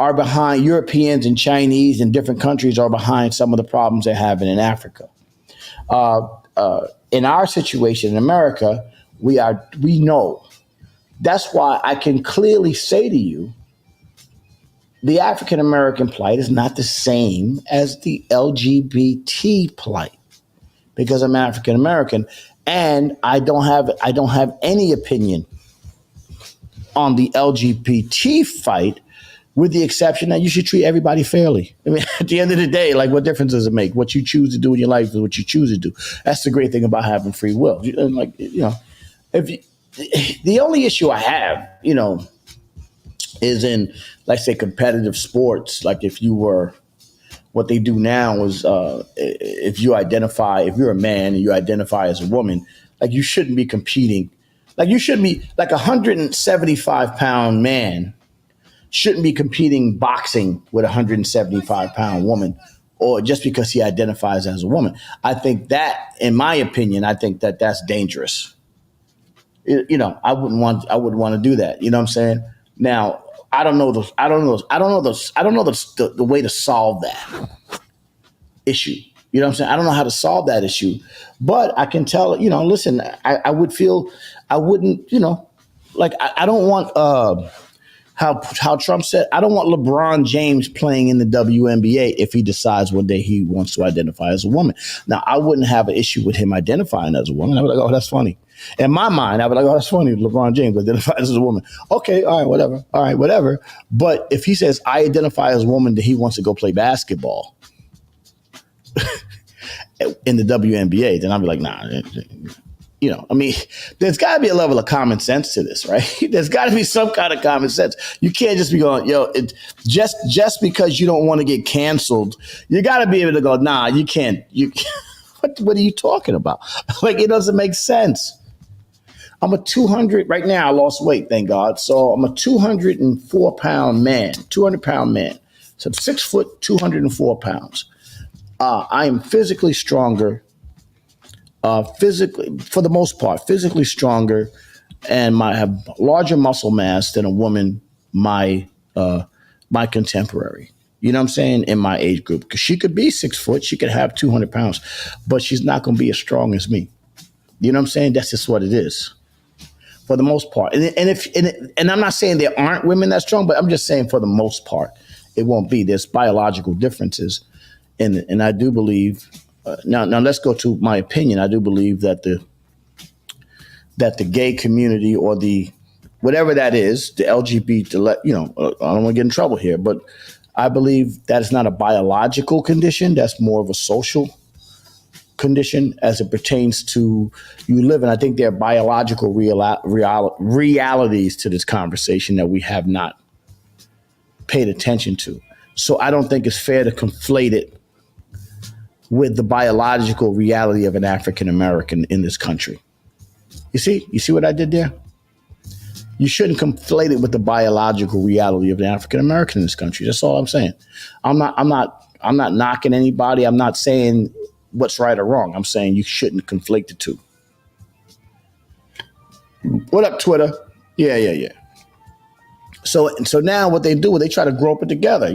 are behind. Europeans and Chinese and different countries are behind some of the problems they're having in Africa. In our situation in America, we know. That's why I can clearly say to you, the African American plight is not the same as the LGBT plight, because I'm African American and I don't have any opinion on the LGBT fight, with the exception that you should treat everybody fairly. I mean, at the end of the day, like, what difference does it make? What you choose to do in your life is what you choose to do. That's the great thing about having free will. Like, if you, the only issue I have, is in, like, say, competitive sports. Like, if you were, what they do now is, if you're a man and you identify as a woman, like, you shouldn't be competing. Like, you shouldn't be, like, 175-pound man shouldn't be competing boxing with a 175-pound woman, or just because he identifies as a woman. I think that, in my opinion, that's dangerous. I wouldn't want to do that. You know what I'm saying? Now, I don't know the way to solve that issue. You know what I'm saying? I don't know how to solve that issue, but I can tell, listen, I would feel, I wouldn't, like, I don't want, how Trump said, I don't want LeBron James playing in the WNBA if he decides one day he wants to identify as a woman. Now, I wouldn't have an issue with him identifying as a woman. I would be like, oh, that's funny. In my mind, I would be like, oh, that's funny. LeBron James identifies as a woman. Okay, all right, whatever. All right, whatever. But if he says, I identify as a woman, that he wants to go play basketball in the WNBA, then I'd be like, nah. I mean, there's got to be a level of common sense to this, right? There's got to be some kind of common sense. You can't just be going, just because you don't want to get canceled, you got to be able to go, nah, you can't. What are you talking about? Like, it doesn't make sense. I'm a 200, right now I lost weight, thank God. So I'm a 204-pound man, 200-pound man. So I'm 6 foot, 204 pounds. I am physically stronger. Physically, for the most part, physically stronger, and have larger muscle mass than a woman, my contemporary. You know what I'm saying? In my age group, because she could be 6 foot, she could have 200 pounds, but she's not going to be as strong as me. You know what I'm saying? That's just what it is, for the most part. And I'm not saying there aren't women that strong, but I'm just saying for the most part, it won't be. There's biological differences, and I do believe. Now let's go to my opinion. I do believe that the gay community, or the whatever that is, the LGBT, I don't want to get in trouble here, but I believe that is not a biological condition. That's more of a social condition as it pertains to you living. I think there are biological realities to this conversation that we have not paid attention to. So I don't think it's fair to conflate it with the biological reality of an African American in this country. You see what I did there? You shouldn't conflate it with the biological reality of an African American in this country. That's all I'm saying. I'm not knocking anybody. I'm not saying what's right or wrong. I'm saying you shouldn't conflate the two. What up, Twitter? Yeah. So now what they do is they try to grope it together.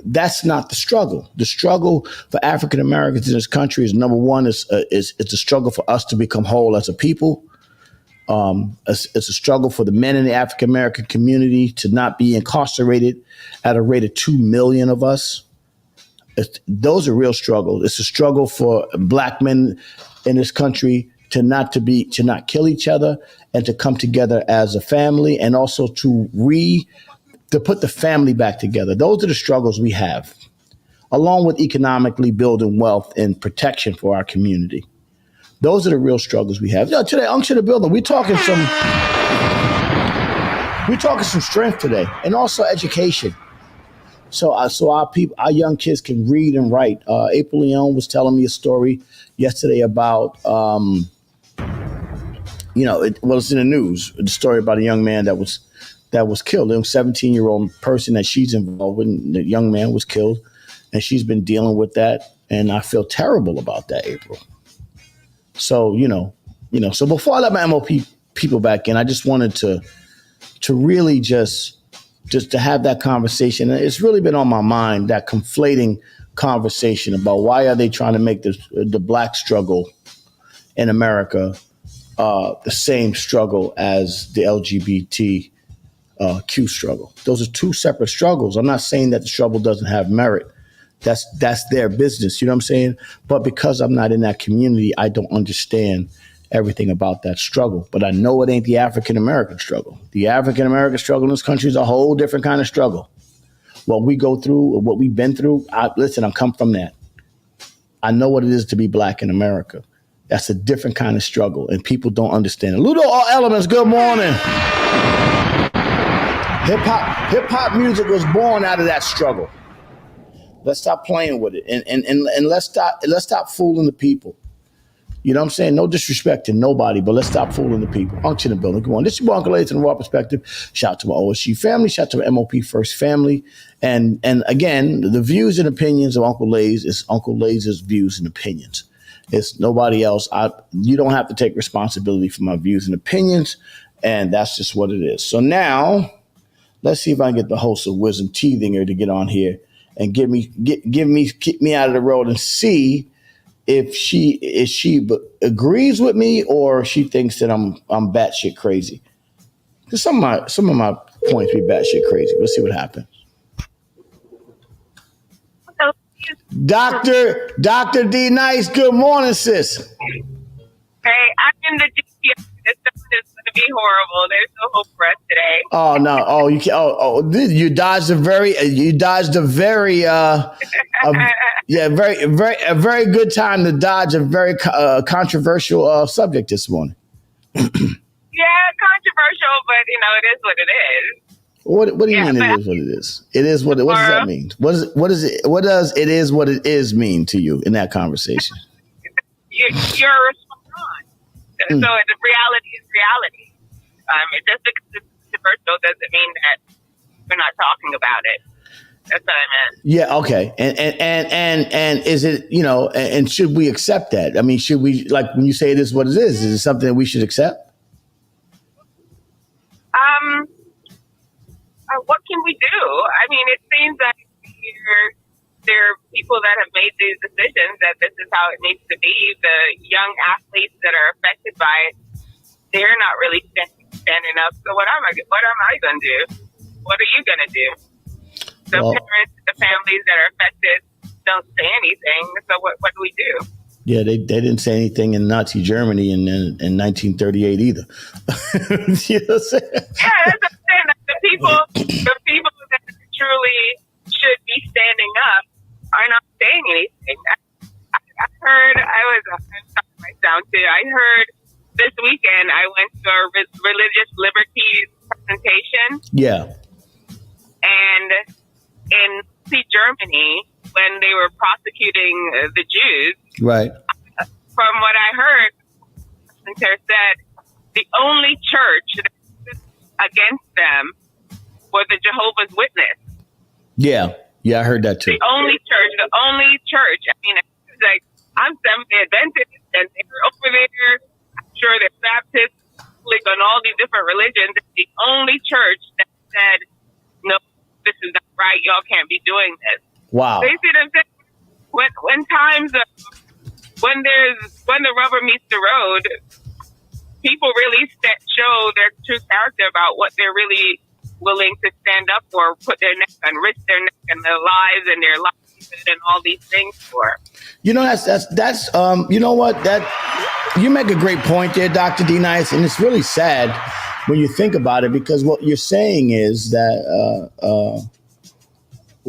That's not the struggle. The struggle for African Americans in this country is, number one, it's a struggle for us to become whole as a people. It's a struggle for the men in the African American community to not be incarcerated at a rate of 2 million of us. Those are real struggles. It's a struggle for Black men in this country to not kill each other and to come together as a family, and also to put the family back together. Those are the struggles we have, along with economically building wealth and protection for our community. Those are the real struggles we have. Today, Unction the Building, we're talking some strength today, and also education. So our young kids can read and write. April Leon was telling me a story yesterday about, it's in the news, the story about a young man that was killed. A 17-year-old person that she's involved with, the young man was killed, and she's been dealing with that. And I feel terrible about that, April. So, so before I let my MOP people back in, I just wanted to really just to have that conversation. It's really been on my mind, that conflating conversation about why are they trying to make the Black struggle in America the same struggle as the LGBT Q struggle. Those are two separate struggles. I'm not saying that the struggle doesn't have merit. That's their business. You know what I'm saying? But because I'm not in that community, I don't understand everything about that struggle. But I know it ain't the African-American struggle. The African-American struggle in this country is a whole different kind of struggle. What we go through, what we've been through, I come from that. I know what it is to be black in America. That's a different kind of struggle, and people don't understand it. Ludo All Elements, good morning. Hip hop music was born out of that struggle. Let's stop playing with it, and let's stop fooling the people. You know what I'm saying? No disrespect to nobody, but let's stop fooling the people. Unction in the building. Come on. This is your boy Uncle Lazy from the Raw Perspective. Shout out to my OSG family. Shout out to my MOP First family. And again, the views and opinions of Uncle Lazy is Uncle Lazy's views and opinions. It's nobody else. You don't have to take responsibility for my views and opinions, and that's just what it is. So now, let's see if I can get the host of Wisdom Teethinger to get on here and keep me out of the road and see if she agrees with me or she thinks that I'm batshit crazy. Because some of my points be batshit crazy. Let's see what happens. Dr. D Nice, good morning, sis. Hey, I'm in the GPS. This stuff is going to be horrible. There's no hope for us today. Oh no! Oh, you can't. You dodged a very very good time to dodge a very controversial subject this morning. Yeah, controversial, but it is what it is. What do you mean it is what it is? It is what does that mean? What does it is what it is mean to you in that conversation? You're responding. So the reality is reality. It just because it's controversial doesn't mean that we're not talking about it. That's what I meant. Yeah, okay. And is it, and should we accept that? I mean, should we, like when you say it is what it is it something that we should accept? What can we do? I mean, it seems like there are people that have made these decisions that this is how it needs to be. The young athletes that are affected by it, they're not really standing up. So what am I going to do? What are you going to do? The parents, the families that are affected don't say anything. So what do we do? Yeah, they didn't say anything in Nazi Germany in 1938 either. You know what I'm saying? Yeah, that's what I'm saying. The people that truly should be standing up are not saying anything. I heard, I'm talking myself too. I heard this weekend I went to a religious liberties presentation. Yeah. And in Nazi Germany, when they were prosecuting the Jews, right? From what I heard, there said the only church that stood against them were the Jehovah's Witness. Yeah, I heard that too. The only church. I mean, it's like I'm Seventh-day Adventist, and they're over there. I'm sure they're Baptist, like on all these different religions. It's the only church that said, "No, this is not right. Y'all can't be doing this." Wow. They see them when times when the rubber meets the road, people really show their true character about what they're really willing to stand up for, put their neck and risk their neck and their lives and their livelihood and all these things for. That's you know what, that you make a great point there, Dr. D Nice, and it's really sad when you think about it, because what you're saying is that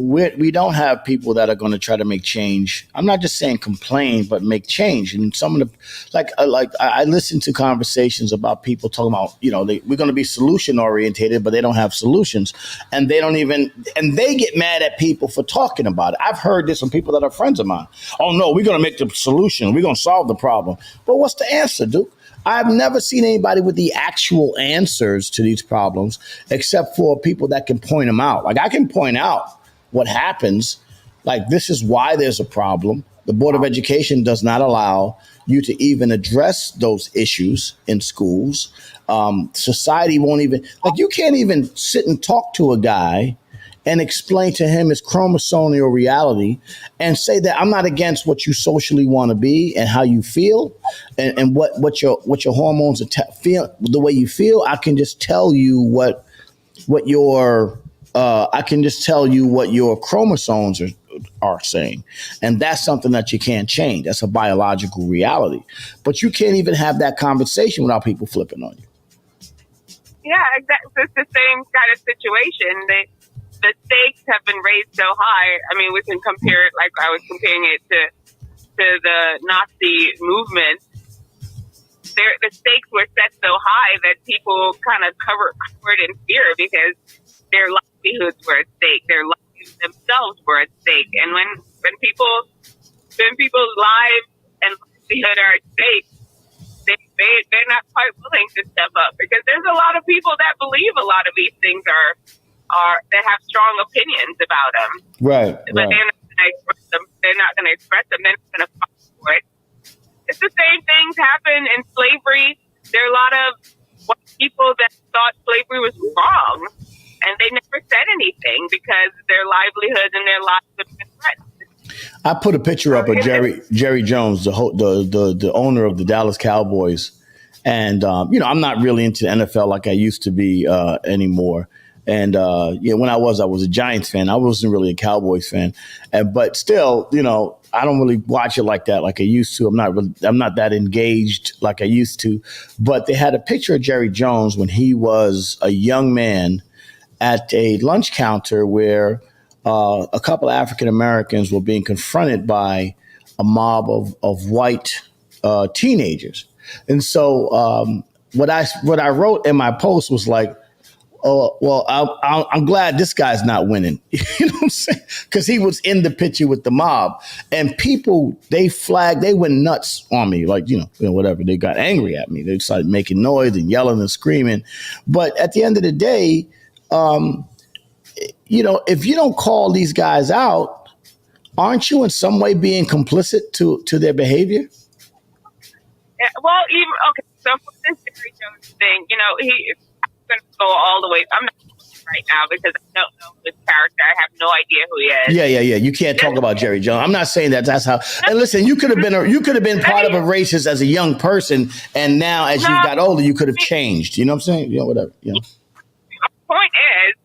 we don't have people that are going to try to make change. I'm not just saying complain, but make change. And some of the, I listen to conversations about people talking about, we're going to be solution orientated, but they don't have solutions. And they get mad at people for talking about it. I've heard this from people that are friends of mine. Oh no, we're going to make the solution. We're going to solve the problem. But what's the answer, Duke? I've never seen anybody with the actual answers to these problems, except for people that can point them out. Like I can point out what happens, like this is why there's a problem. The Board of Education does not allow you to even address those issues in schools. Society won't even, you can't even sit and talk to a guy and explain to him his chromosomal reality and say that I'm not against what you socially want to be and how you feel and what your hormones feel, the way you feel. I can just tell you what your chromosomes are saying. And that's something that you can't change. That's a biological reality. But you can't even have that conversation without people flipping on you. Yeah, exactly. It's the same kind of situation. The stakes have been raised so high. I mean, we can compare it, like I was comparing it to the Nazi movement. The stakes were set so high that people kind of covered in fear because their livelihoods were at stake. Their lives themselves were at stake. And when people's lives and livelihood are at stake, they're not quite willing to step up because there's a lot of people that believe a lot of these things are that have strong opinions about them. Right. But they're not going to express them. They're not going to express them. They're not going to fight for it. It's the same things happen in slavery. There are a lot of white people that thought slavery was wrong, and they never said anything because their livelihoods and their lives have been threatened. I put a picture up of Jerry Jones, the owner of the Dallas Cowboys, and I'm not really into the NFL like I used to be anymore. And when I was a Giants fan. I wasn't really a Cowboys fan, but still, I don't really watch it like that, like I used to. I'm not that engaged like I used to. But they had a picture of Jerry Jones when he was a young man at a lunch counter where a couple of African Americans were being confronted by a mob of white teenagers. And so what I wrote in my post was like, oh, well, I'm glad this guy's not winning. You know what I'm saying? Because he was in the picture with the mob. And people, they went nuts on me. Like, whatever. They got angry at me. They started making noise and yelling and screaming. But at the end of the day, if you don't call these guys out, aren't you in some way being complicit to their behavior? Yeah, well, so for this Jerry Jones thing, I'm going to go all the way. I'm not right now because I don't know his character. I have no idea who he is. Yeah. You can't talk about Jerry Jones. I'm not saying that's how. And listen, you could have been part of a racist as a young person, and now as you got older, you could have changed. You know what I'm saying? Whatever. Yeah. The point is,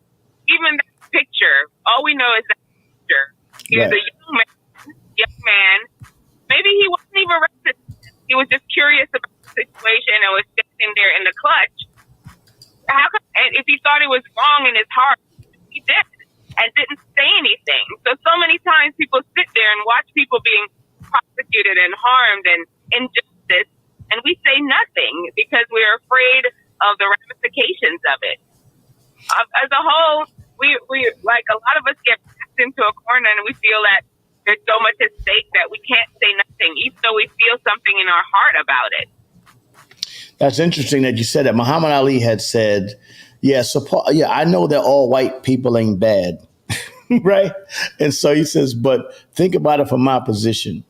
even that picture, all we know is that picture. He was a young man. Maybe he wasn't even racist. He was just curious about the situation and was sitting there in the clutch. And if he thought it was wrong in his heart, he did and didn't say anything. So many times people sit there and watch people being prosecuted and harmed and injustice, and we say nothing because we're afraid of the ramifications of it. As a whole, we like a lot of us get backed into a corner and we feel that there's so much at stake that we can't say nothing, even though we feel something in our heart about it. That's interesting that you said that. Muhammad Ali had said, I know that all white people ain't bad, right? And so he says, but think about it from my position.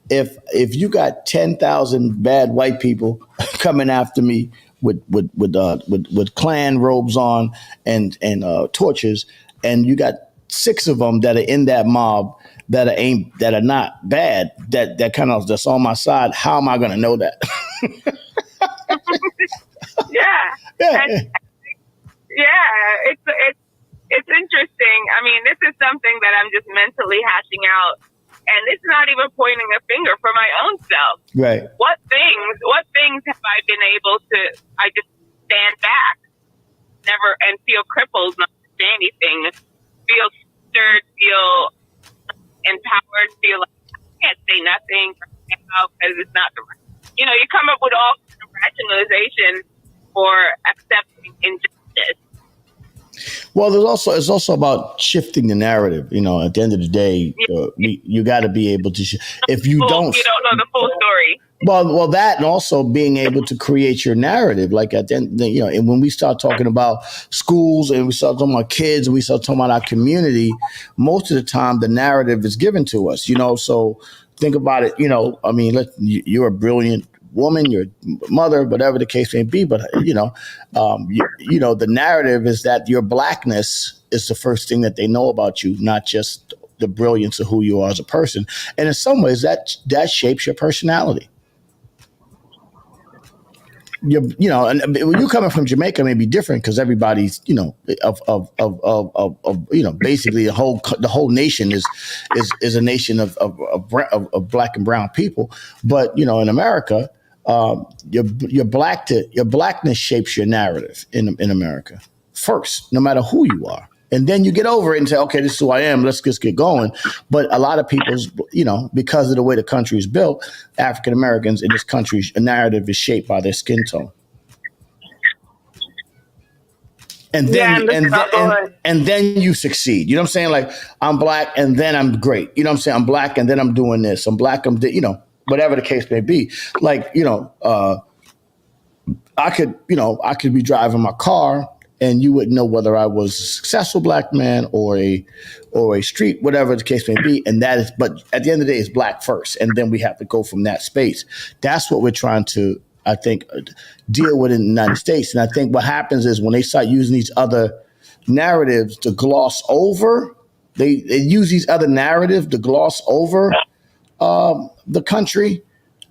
If you got 10,000 bad white people coming after me with Klan robes on and torches, and you got 6 of them that are in that mob that are not bad, that's on my side, how am I going to know that? It's interesting. I mean, this is something that I'm just mentally hashing out, and it's not even pointing a finger for my own self. Right. What things have I been able to? I just stand back, and feel crippled, not to say anything, feel stirred, feel empowered, feel like I can't say nothing because it's not the right. You come up with all kinds of rationalization for accepting injustice. Well, it's also about shifting the narrative. At the end of the day, you got to be able to. If you don't know the full story. Well, that and also being able to create your narrative. Like at the end, and when we start talking about schools and we start talking about kids and we start talking about our community, most of the time the narrative is given to us. So think about it. You're a brilliant woman, your mother, whatever the case may be. But the narrative is that your blackness is the first thing that they know about you, not just the brilliance of who you are as a person. And in some ways, that shapes your personality. you know, and when you coming from Jamaica, it may be different because everybody's, you know, of you know, basically the whole nation is a nation of black and brown people. But you know, in America, your blackness shapes your narrative in America first, no matter who you are. And then you get over it and say, okay, this is who I am. Let's just get going. But a lot of people's, you know, because of the way the country is built, African Americans in this country's narrative is shaped by their skin tone. And then, and then you succeed. You know what I'm saying? Like, I'm black and then I'm great. You know what I'm saying? I'm black and then I'm doing this. I'm black. You know, whatever the case may be. Like, you know, I could be driving my car and you wouldn't know whether I was a successful black man or a street, whatever the case may be. And that is, but at the end of the day, it's black first. And then we have to go from that space. That's what we're trying to, I think, deal with in the United States. And I think what happens is when they start using these other narratives to gloss over, they use these other narratives to gloss over the country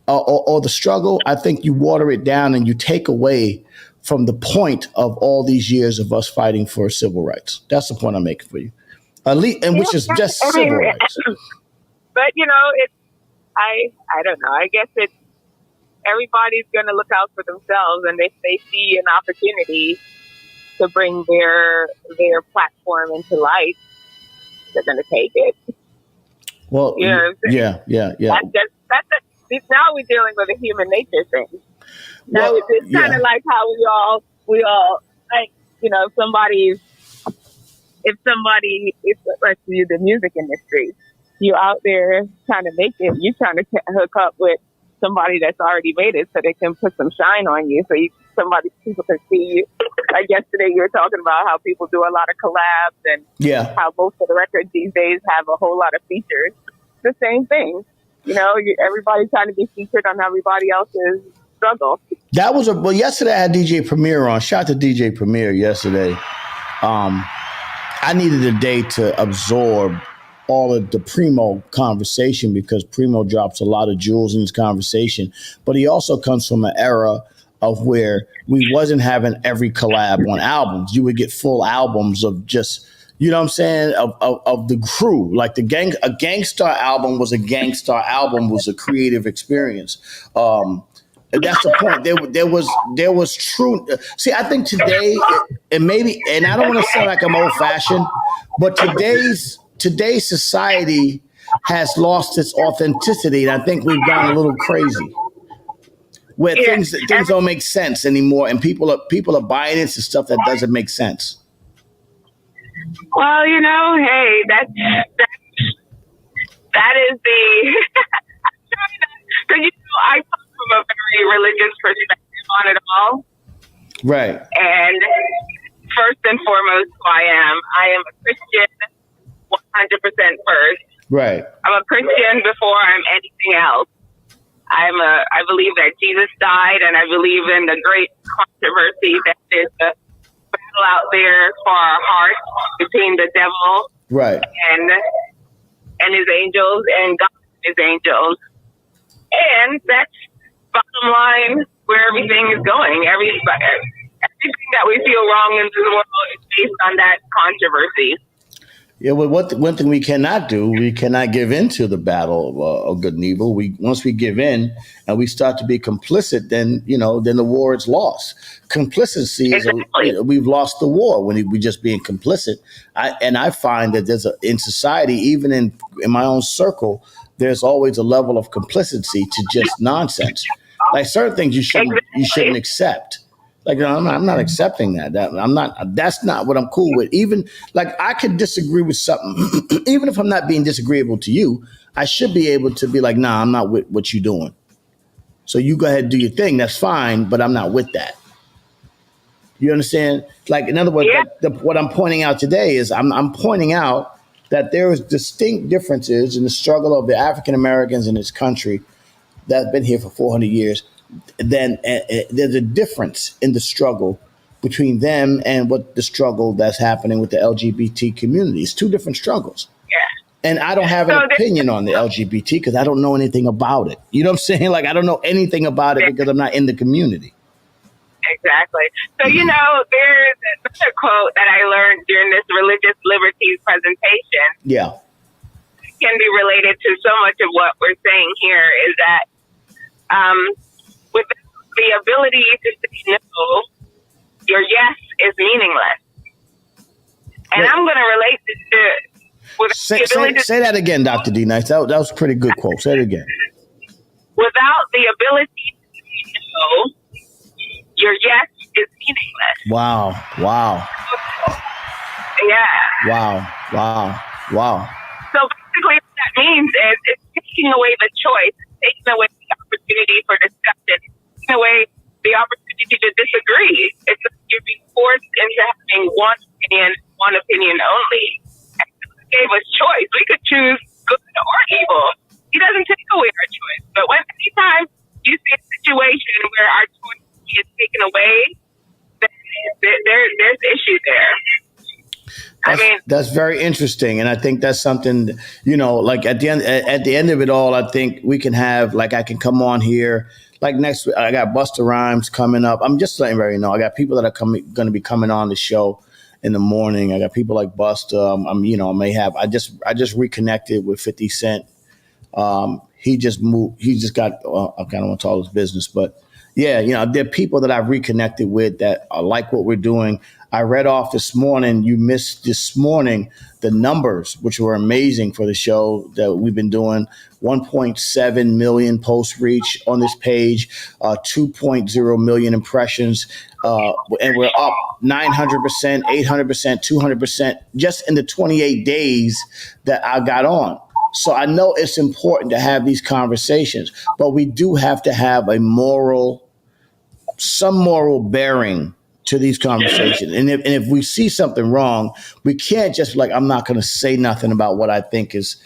or the struggle. I think you water it down and you take away from the point of all these years of us fighting for civil rights. That's the point I'm making for you. Which is just civil rights. But, you know, I don't know. I guess it's, everybody's going to look out for themselves, and if they see an opportunity to bring their platform into light, they're going to take it. Well, you know yeah. Now we're dealing with a human nature thing. Now it's kind of like how we all like, you know, if somebody is like the music industry, you out there trying to make it, you trying to hook up with somebody that's already made it so they can put some shine on you, so people can see you. Like yesterday, you were talking about how people do a lot of collabs and how most of the records these days have a whole lot of features. The same thing, you know, everybody's trying to be featured on everybody else's struggle. That was yesterday I had DJ Premier on. Shout out to DJ Premier yesterday. I needed a day to absorb all of the Primo conversation because Primo drops a lot of jewels in his conversation, but he also comes from an era of where we wasn't having every collab on albums. You would get full albums of just, you know what I'm saying, of the crew. Like a Gangstar album was a Gangstar album, was a creative experience. And that's the point. There was true. See, I think today, and I don't want to sound like I'm old fashioned, but today's society has lost its authenticity, and I think we've gone a little crazy, where things don't make sense anymore, and people are buying into stuff that doesn't make sense. Well, you know, hey, that is the because you know I come from a very religious perspective on it all, right? And first and foremost, who I am a Christian. 100% first. Right. I'm a Christian before I'm anything else. I believe that Jesus died, and I believe in the great controversy that there's a battle out there for our hearts between the devil, right, and his angels, and God and his angels. And that's bottom line where everything is going. Everything that we feel wrong in this world is based on that controversy. Yeah, well, one thing we cannot do, we cannot give in to the battle of good and evil. Once we give in and we start to be complicit, then the war is lost. Complicity is we've lost the war when we just being complicit. I find that in society, even in my own circle, there's always a level of complicity to just nonsense. Like certain things you shouldn't accept. Like, I'm not accepting that. That's not what I'm cool with. Even like I could disagree with something, even if I'm not being disagreeable to you, I should be able to be like, nah, I'm not with what you're doing. So you go ahead and do your thing. That's fine, but I'm not with that. You understand? Like, in other words, what I'm pointing out today is I'm pointing out that there is distinct differences in the struggle of the African Americans in this country that have been here for 400 years. Then there's a difference in the struggle between them and what the struggle that's happening with the LGBT community. It's two different struggles. Yeah. And I don't have an opinion on the LGBT because I don't know anything about it. You know what I'm saying? Like, I don't know anything about it because I'm not in the community. Exactly. So, you know, there's another quote that I learned during this religious liberties presentation. Yeah. Can be related to so much of what we're saying here is that with the ability to say no, your yes is meaningless. And I'm going to relate this to with the ability say that again, Dr. D. Nice. That was a pretty good quote. Say it again. Without the ability to say no, your yes is meaningless. Wow. Yeah. Wow. So basically what that means is it's taking away the choice, taking away the opportunity for discussion, taking away the opportunity to disagree. It's like you're being forced into having one opinion only. And God gave us choice. We could choose good or evil. He doesn't take away our choice. But anytime you see a situation where our choice is taken away, there's issue there. That's very interesting, and I think that's something, you know, like at the end of it all, I think we can have, like, I can come on here, like next week, I got Busta Rhymes coming up. I'm just letting everybody know I got people that are going to be coming on the show in the morning. I got people like Busta. I just reconnected with 50 Cent. He just moved. He just got. I kind of want to talk his business, but yeah, you know, there are people that I've reconnected with that like what we're doing. I read off this morning, you missed this morning, the numbers, which were amazing for the show that we've been doing. 1.7 million post reach on this page, 2.0 million impressions, and we're up 900%, 800%, 200% just in the 28 days that I got on. So I know it's important to have these conversations, but we do have to have some moral bearing to these conversations. And if we see something wrong, we can't just I'm not going to say nothing about what I think is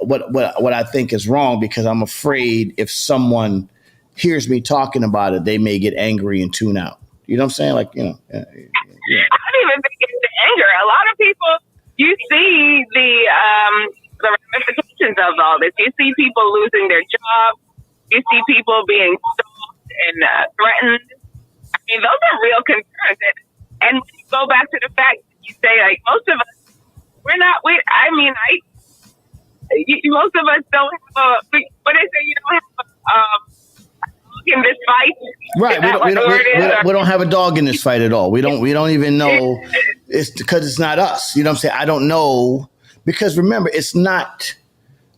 what I think is wrong, because I'm afraid if someone hears me talking about it, they may get angry and tune out. You know what I'm saying? I don't even think it's anger. A lot of people, you see the ramifications of all this. You see people losing their jobs. You see people being stalked and threatened. I mean, those are real concerns. And when you go back to the fact that you say, most of us, most of us don't have what they say, you don't have in this fight. Right. We don't have a dog in this fight at all. We don't even know. It's because it's not us. You know what I'm saying? I don't know, because remember, it's not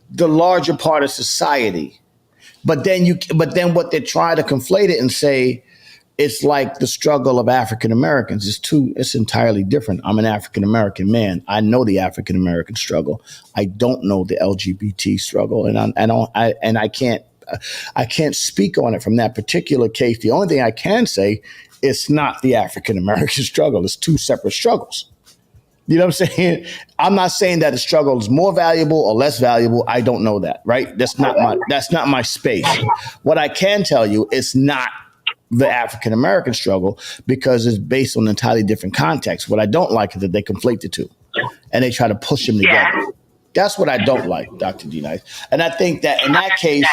the larger part of society. But then what they try to conflate it and say, it's like the struggle of African Americans. It's entirely different. I'm an African American man. I know the African American struggle. I don't know the LGBT struggle, and I can't speak on it from that particular case. The only thing I can say, it's not the African American struggle. It's two separate struggles. You know what I'm saying? I'm not saying that the struggle is more valuable or less valuable. I don't know that, right? That's not my space. What I can tell you, it's not the African American struggle, because it's based on an entirely different context. What I don't like is that they conflate the two and they try to push them together. Yeah. That's what I don't like, Dr. D. Nice. And I think that in that case,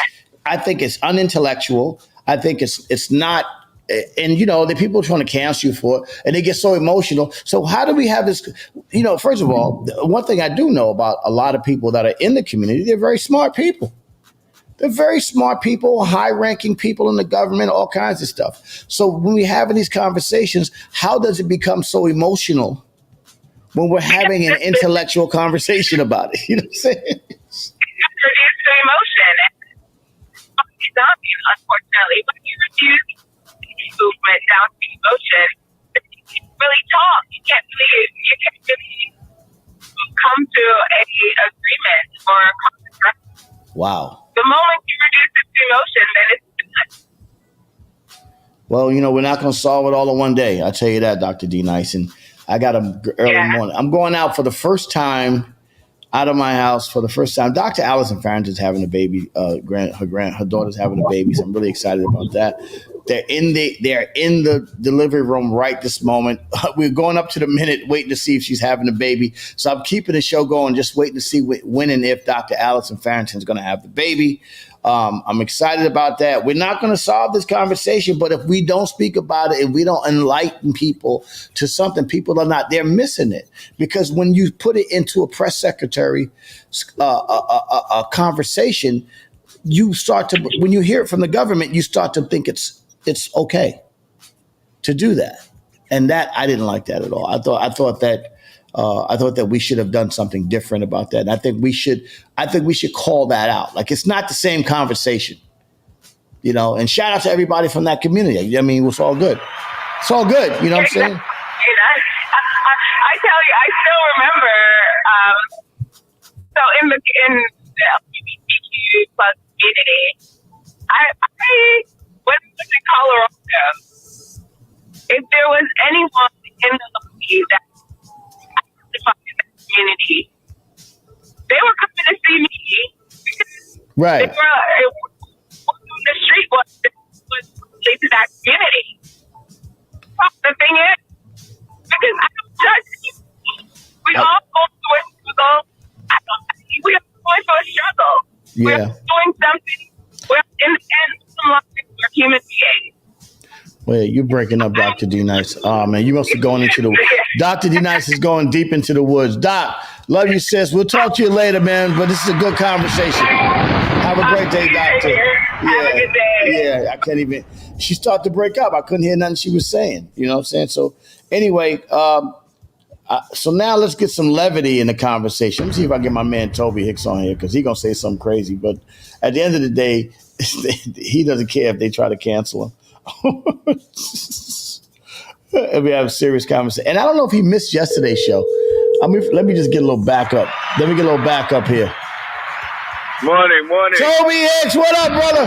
I think it's unintellectual. I think it's not. And, you know, the people are trying to cancel you for it, and they get so emotional. So how do we have this? You know, first of all, one thing I do know about a lot of people that are in the community, they're very smart people. They're very smart people, high-ranking people in the government, all kinds of stuff. So when we're having these conversations, how does it become so emotional when we're having an intellectual conversation about it? You know what I'm saying? It's the emotion. It's not, unfortunately, but you reduce movement down to emotion. You can't really talk. You can't really come to a agreement or a common ground. Wow. The moment you reduce it to emotion, then it's done. Well, you know, we're not going to solve it all in one day. I'll tell you that, Dr. D. Nice. And I got early morning. I'm going out for the first time out of my house for the first time. Dr. Allison Farrington's having a baby. Her daughter's having a baby. So I'm really excited about that. They're in the delivery room right this moment. We're going up to the minute, waiting to see if she's having a baby. So I'm keeping the show going, just waiting to see when and if Dr. Allison Farrington is going to have the baby. I'm excited about that. We're not going to solve this conversation, but if we don't speak about it, if we don't enlighten people to something, people are not, they're missing it. Because when you put it into a press secretary a conversation, you start to, when you hear it from the government, you start to think it's okay to do that. And that, I didn't like that at all. I thought that we should have done something different about that. And I think we should call that out. Like, it's not the same conversation, and shout out to everybody from that community. I mean, it was all good. It's all good. You know what I'm saying? I tell you, I still remember, so in the LGBTQ plus community, I when I was in Colorado, if there was anyone in the community that community, they were coming to see me because right. The street was to that community. The thing is, because I don't judge people. We all go through a struggle. We are going through a struggle. Yeah. We're doing something. We're in the end, we're human beings. Wait, you're breaking up, Dr. D Nice. Oh man, you must be going into the Dr. D Nice is going deep into the woods. Doc, love you, sis. We'll talk to you later, man. But this is a good conversation. Have a great day, Doctor. Have a good day. Yeah, I can't even. She started to break up. I couldn't hear nothing she was saying. You know what I'm saying? So anyway, so now let's get some levity in the conversation. Let me see if I get my man Toby Hicks on here because he's gonna say something crazy. But at the end of the day, he doesn't care if they try to cancel him. We have a serious conversation. And I don't know if he missed yesterday's show. Let me just get a little backup. Let me get a little backup here. Morning. Toby Hicks, what up, brother?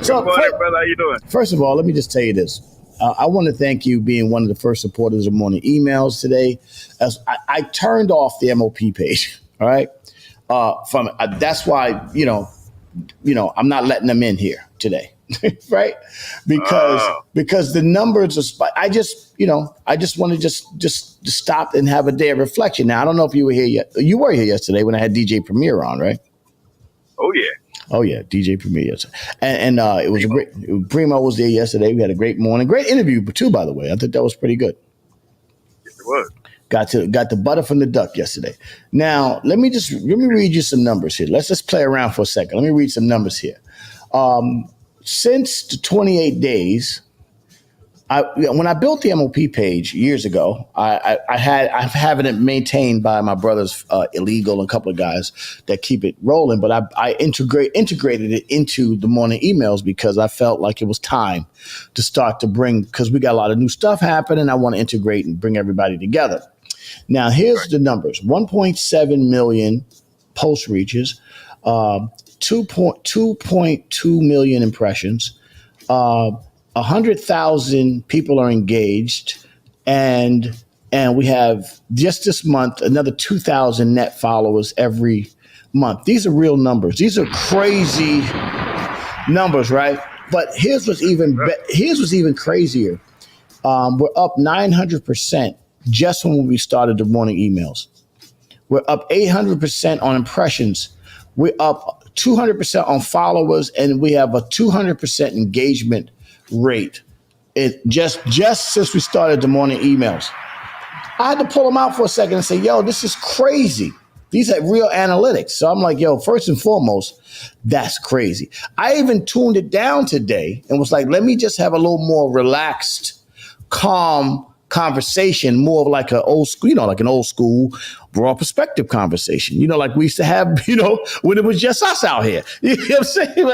Good morning, brother. How you doing? First of all, let me just tell you this. I want to thank you being one of the first supporters of Morning Emails today. As I turned off the MOP page, all right? That's why, I'm not letting them in here today. Right? Because the numbers are I just want to just stop and have a day of reflection. Now, I don't know if you were here yet. You were here yesterday when I had DJ Premier on, right? Oh yeah, DJ Premier yesterday. And it was a great, Primo was there yesterday. We had a great morning. Great interview too, by the way. I thought that was pretty good. Yes, it was. Got the butter from the duck yesterday. Now, let me read you some numbers here. Let's just play around for a second. Let me read some numbers here. Since the 28 days, when I built the MOP page years ago, I've having it maintained by my brothers, Illegal, and a couple of guys that keep it rolling. But I integrated it into the Morning Emails because I felt like it was time to start to bring, because we got a lot of new stuff happening. I want to integrate and bring everybody together. Now, here's the numbers: 1.7 million post reaches. 2.2 million impressions, 100,000 people are engaged, and we have just this month another 2,000 net followers every month. These are real numbers. These are crazy numbers, right? But here's what's even crazier. We're up 900% just when we started the Morning Emails. We're up 800% on impressions. We're up 200% on followers, and we have a 200% engagement rate. It just since we started the Morning Emails. I had to pull them out for a second and say, yo, this is crazy. These are real analytics. So I'm like, yo, first and foremost, that's crazy. I even tuned it down today and was like, let me just have a little more relaxed, calm conversation, more of like an old school raw perspective conversation, like we used to have, when it was just us out here. You know what I'm saying?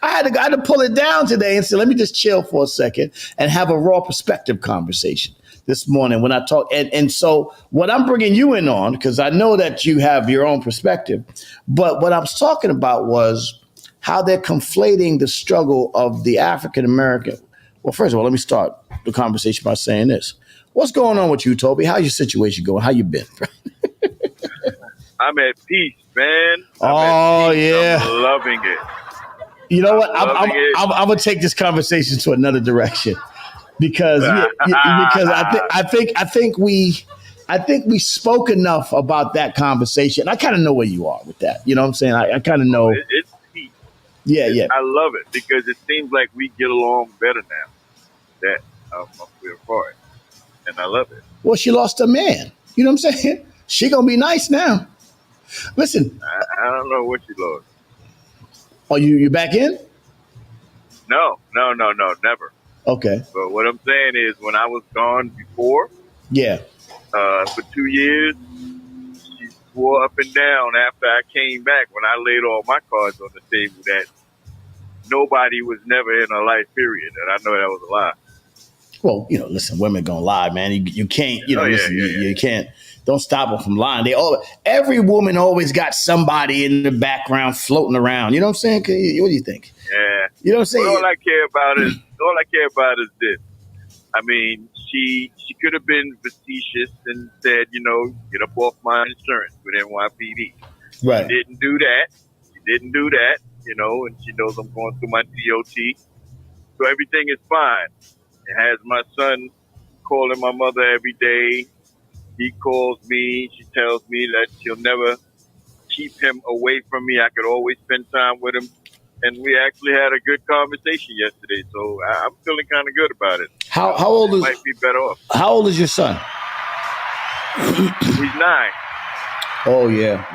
I had to pull it down today and say, let me just chill for a second and have a raw perspective conversation this morning when I talk. And so what I'm bringing you in on, because I know that you have your own perspective, but what I was talking about was how they're conflating the struggle of the African American. Well, first of all, let me start the conversation by saying this. What's going on with you, Toby? How's your situation going? How you been? I'm at peace, man. Yeah. I'm loving it. You know what? I'm gonna take this conversation to another direction because I think we spoke enough about that conversation. I kind of know where you are with that. You know what I'm saying? I kind of know. It's peace. Yeah, yeah. I love it because it seems like we get along better now that we're apart, and I love it. Well, she lost a man. You know what I'm saying? She gonna be nice now. Listen. I don't know what she lost. Oh, you back in? No, never. Okay. But what I'm saying is, when I was gone before, Yeah. for 2 years, she swore up and down after I came back when I laid all my cards on the table that nobody was never in her life, period. And I know that was a lie. Well, listen, women gonna lie, man. You can't, listen, you can't. Don't stop them from lying. Every woman always got somebody in the background floating around. You know what I'm saying? What do you think? Yeah. You know what I'm saying? All I care about is this. I mean, she could have been facetious and said, get up off my insurance with NYPD. Right. She didn't do that. And she knows I'm going through my DOT. So everything is fine. It has my son calling my mother every day. He calls me. She tells me that she'll never keep him away from me. I could always spend time with him. And we actually had a good conversation yesterday. So I'm feeling kind of good about it. How old is? Might be better off. How old is your son? He's 9. Oh yeah.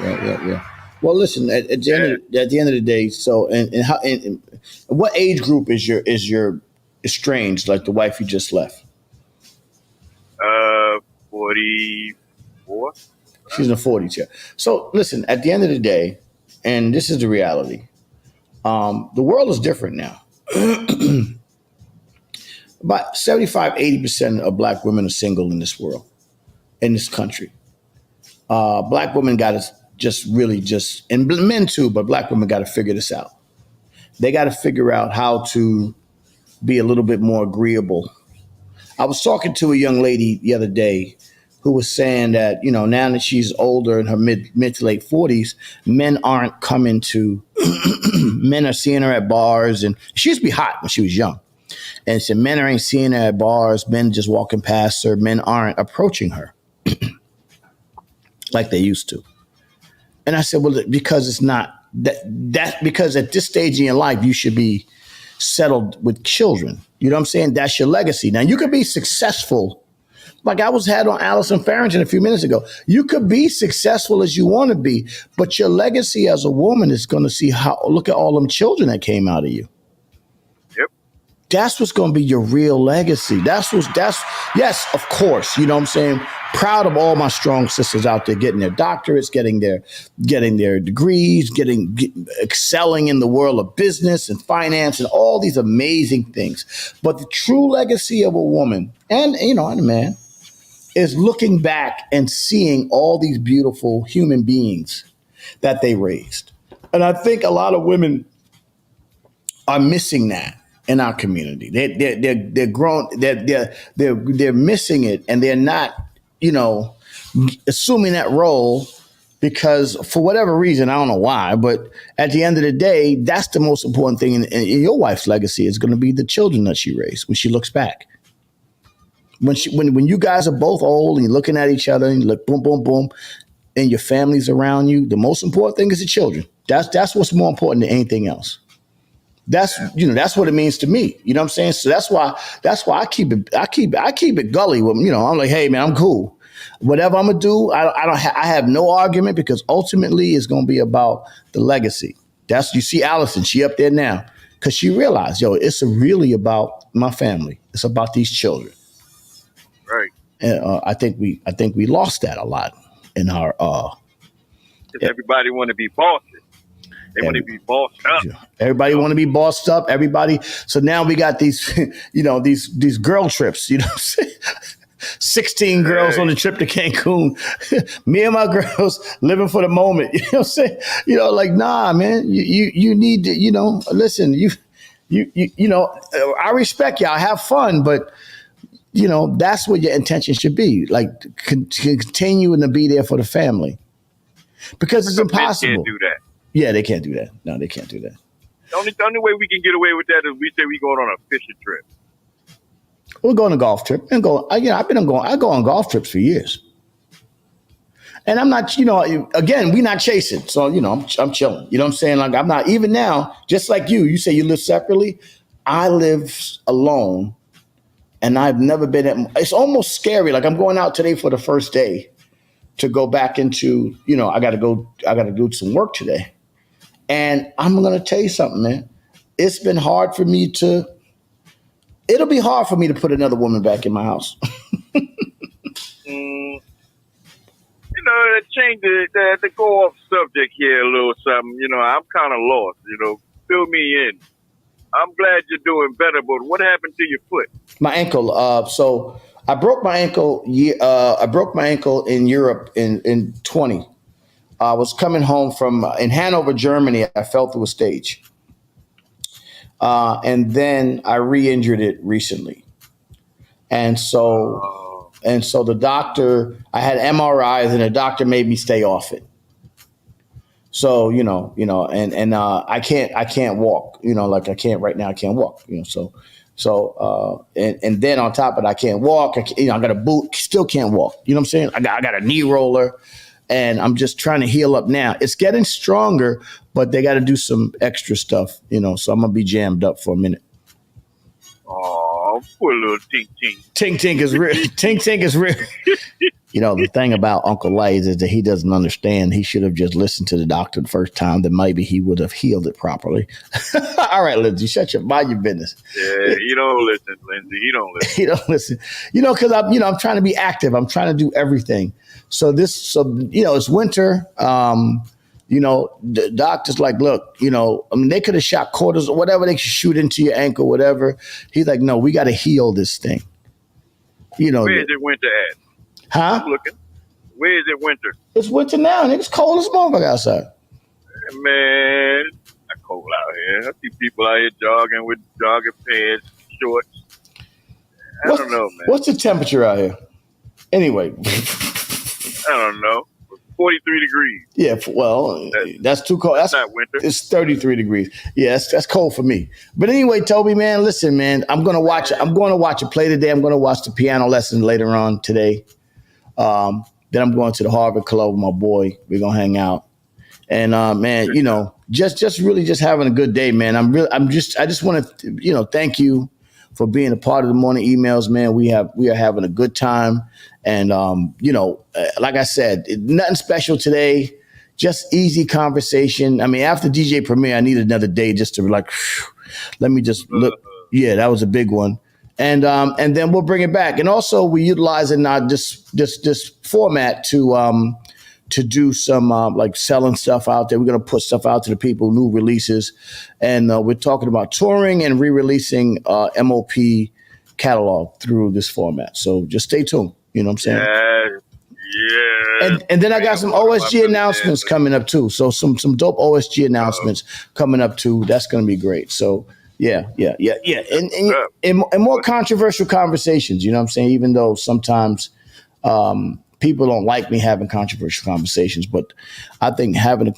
Well, listen. At the end of the day, so and what age group is your estranged, like the wife you just left? 44. She's in the 40s, yeah. So listen, at the end of the day, and this is the reality, the world is different now. About 75-80% of black women are single in this world, in this country. Black women got to and men too, but black women got to figure this out. They got to figure out how to be a little bit more agreeable. I was talking to a young lady the other day who was saying that, now that she's older, in her mid to late 40s, men aren't coming to, men are seeing her at bars, and she used to be hot when she was young. And said men ain't seeing her at bars, men just walking past her, men aren't approaching her like they used to. And I said, well, because it's not because at this stage in your life, you should be settled with children. You know what I'm saying? That's your legacy. Now, you could be successful. Like I had on Allison Farrington a few minutes ago. You could be successful as you want to be, but your legacy as a woman is going to see look at all them children that came out of you. Yep. That's what's going to be your real legacy. Yes, of course. You know what I'm saying? Proud of all my strong sisters out there getting their doctorates, getting their degrees, excelling in the world of business and finance and all these amazing things. But the true legacy of a woman and a man is looking back and seeing all these beautiful human beings that they raised. And I think a lot of women are missing that in our community. They're grown. They're missing it, and they're not, assuming that role because for whatever reason, I don't know why, but at the end of the day, that's the most important thing in your wife's legacy is going to be the children that she raised when she looks back. When you guys are both old and you're looking at each other and you look boom, boom, boom, and your family's around you, the most important thing is the children. That's what's more important than anything else. That's what it means to me. You know what I'm saying? So that's why I keep it gully with, I'm like, hey man, I'm cool. Whatever I'm gonna do, I have no argument because ultimately it's gonna be about the legacy. You see Allison, she up there now because she realized, it's really about my family. It's about these children. Right. And I think we lost that a lot in our. Everybody want to be bosses. They want to be bossed up. Everybody want to be bossed up. Everybody. So now we got these, these girl trips. You know what I'm saying? 16 girls on the trip to Cancun. Me and my girls living for the moment. You know what I'm saying? Like, nah, man. You need to, listen. I respect y'all. Have fun, but. That's what your intention should be. Like continuing to be there for the family, because it's impossible. They can't do that. Yeah, they can't do that. No, they can't do that. The only way we can get away with that is we say we going on a fishing trip. We're going on a golf trip and I go on golf trips for years. And I'm not, you know, again, we not chasing. So, you know, I'm chilling. You know what I'm saying? Like I'm not, even now, just like you say you live separately. I live alone and I've never been it's almost scary. Like I'm going out today for the first day to go back into, you know, I got to do some work today. And I'm going to tell you something, man. It's been hard for me it'll be hard for me to put another woman back in my house. You know, to go off subject here a little something, you know, I'm kind of lost, you know, fill me in. I'm glad you're doing better, but what happened to your foot? My ankle. So I broke my ankle. I broke my ankle in Europe in 20. I was coming home from in Hanover, Germany. I fell through a stage, and then I re-injured it recently. And so the doctor, I had MRIs, and the doctor made me stay off it. So and I can't walk. You know, like I can't right now. I can't walk. You know, and then on top of it, I can't walk. I got a boot. Still can't walk. You know what I'm saying? I got a knee roller, and I'm just trying to heal up now. It's getting stronger, but they got to do some extra stuff. You know, so I'm gonna be jammed up for a minute. Oh, poor little Tink Tink. Tink Tink is real. Tink Tink is real. You know, the thing about Uncle Lays is that he doesn't understand. He should have just listened to the doctor the first time, then maybe he would have healed it properly. All right, Lindsay, mind your business. Yeah, he don't listen, Lindsay. He don't listen. He don't listen. You know, because I'm trying to be active. I'm trying to do everything. So it's winter. You know, the doctor's like, look, you know, I mean, they could have shot quarters or whatever. They could shoot into your ankle, whatever. He's like, no, we got to heal this thing. You know. Where is it winter at? Huh? I'm looking. Where is it winter? It's winter now, and it's cold as motherfucker outside. Man, it's not cold out here. I see people out here jogging with jogging pants, shorts. I don't know, man. What's the temperature out here? Anyway. I don't know. 43 degrees. Yeah, well, that's too cold. That's not winter. It's 33 degrees. Yeah, that's cold for me. But anyway, Toby, man, listen, man, I'm going to watch a play today. I'm going to watch the piano lesson later on today. Then I'm going to the Harvard Club with my boy. We're going to hang out. And man, you know, just really just having a good day, man. I just want to, you know, thank you for being a part of the morning emails, man. We are having a good time. And, you know, like I said, nothing special today, just easy conversation. I mean, after DJ Premier, I need another day just to like, let me just look. Yeah, that was a big one. And then we'll bring it back. And also we utilize in this format to do some like selling stuff out there. We're going to put stuff out to the people, new releases. And we're talking about touring and re-releasing MOP catalog through this format. So just stay tuned. You know what I'm saying? Yeah. And then I got some OSG announcements coming up too. So some dope OSG announcements coming up too. That's going to be great. So yeah. And more controversial conversations. You know what I'm saying? Even though sometimes people don't like me having controversial conversations, but I think having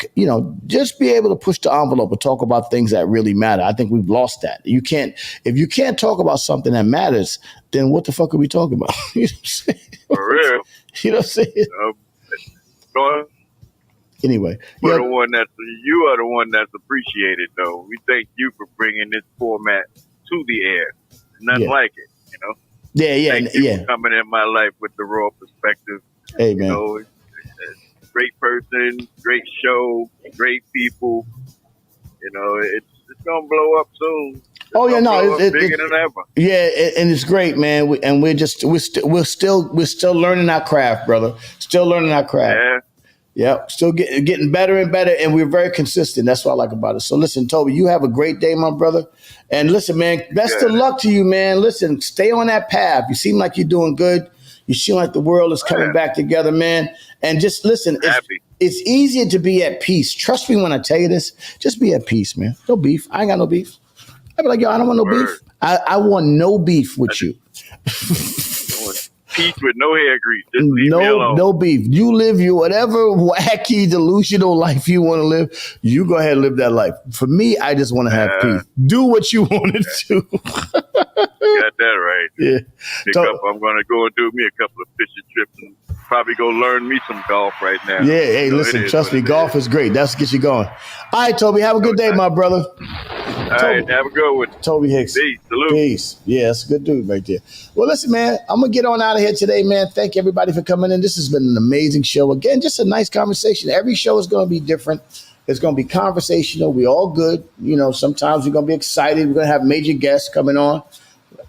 just be able to push the envelope and talk about things that really matter. I think we've lost that. If you can't talk about something that matters, then what the fuck are we talking about? You know what I'm saying? For real. You know what I'm saying? Go ahead. Anyway, you are the one that's appreciated, though. We thank you for bringing this format to the air. Nothing like it, you know. Thank you for coming in my life with the raw perspective. Hey, man. You know, great person, great show, great people. You know, it's gonna blow up soon. It's bigger than ever. Yeah, and it's great, man. We're still learning our craft, brother. Still learning our craft. Yeah. Yep, still getting better and better, and we're very consistent. That's what I like about it. So listen, Toby, you have a great day, my brother. And listen, man, best of luck to you, man. Listen, stay on that path. You seem like you're doing good. You seem like the world is coming back together, man. And just listen, it's easier to be at peace. Trust me when I tell you this. Just be at peace, man. No beef. I ain't got no beef. I be like, yo, I don't want no beef. I want no beef with you. Peace with no hair grease. Just leave me alone. No beef. You live your whatever wacky, delusional life you want to live. You go ahead and live that life. For me, I just want to have peace. Do what you want to do. Got that right. Yeah. I'm going to go and do me a couple of fishing trips and probably go learn me some golf right now. Yeah, hey, You know, listen, it is trust what me, it golf is great. That's what gets you going. All right, Toby, have a good day, my brother. All right, have a good one. Toby Hicks. Peace. Salute. Peace. Yeah, that's a good dude right there. Well, listen, man, I'm going to get on out of here today, man. Thank everybody for coming in. This has been an amazing show. Again, just a nice conversation. Every show is going to be different. It's going to be conversational. We all good. You know, sometimes we're going to be excited. We're going to have major guests coming on.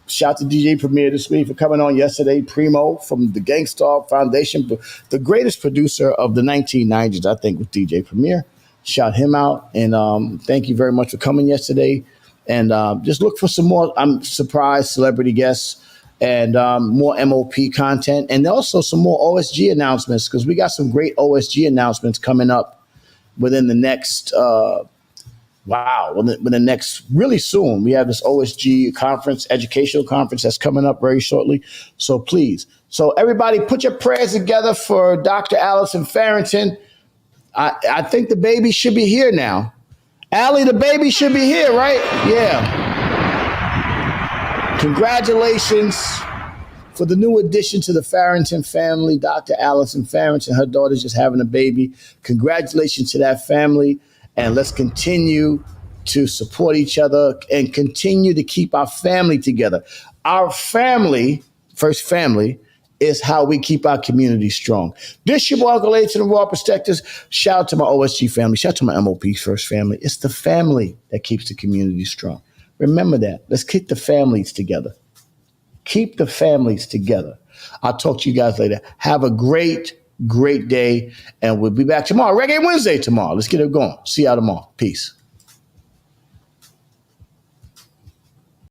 Shout out to DJ Premier this week for coming on yesterday. Primo from the Gangstar Foundation, the greatest producer of the 1990s, I think, was DJ Premier. Shout him out. And thank you very much for coming yesterday. And just look for some more surprise celebrity guests and more MOP content. And also some more OSG announcements, because we got some great OSG announcements coming up within the next, within the next, really soon. We have this OSG conference, educational conference that's coming up very shortly. So please. So everybody put your prayers together for Dr. Allison Farrington. I think the baby should be here now. Allie, the baby should be here, right? Yeah. Congratulations for the new addition to the Farrington family, Dr. Allison Farrington. Her daughter's just having a baby. Congratulations to that family. And let's continue to support each other and continue to keep our family together. Our family, first family, is how we keep our community strong. This your boy Uncle A to the Raw Perspectives. Shout out to my OSG family. Shout out to my MOP first family. It's the family that keeps the community strong. Remember that. Let's keep the families together. Keep the families together. I'll talk to you guys later. Have a great day, and we'll be back tomorrow. Reggae Wednesday tomorrow. Let's get it going. See y'all tomorrow. Peace.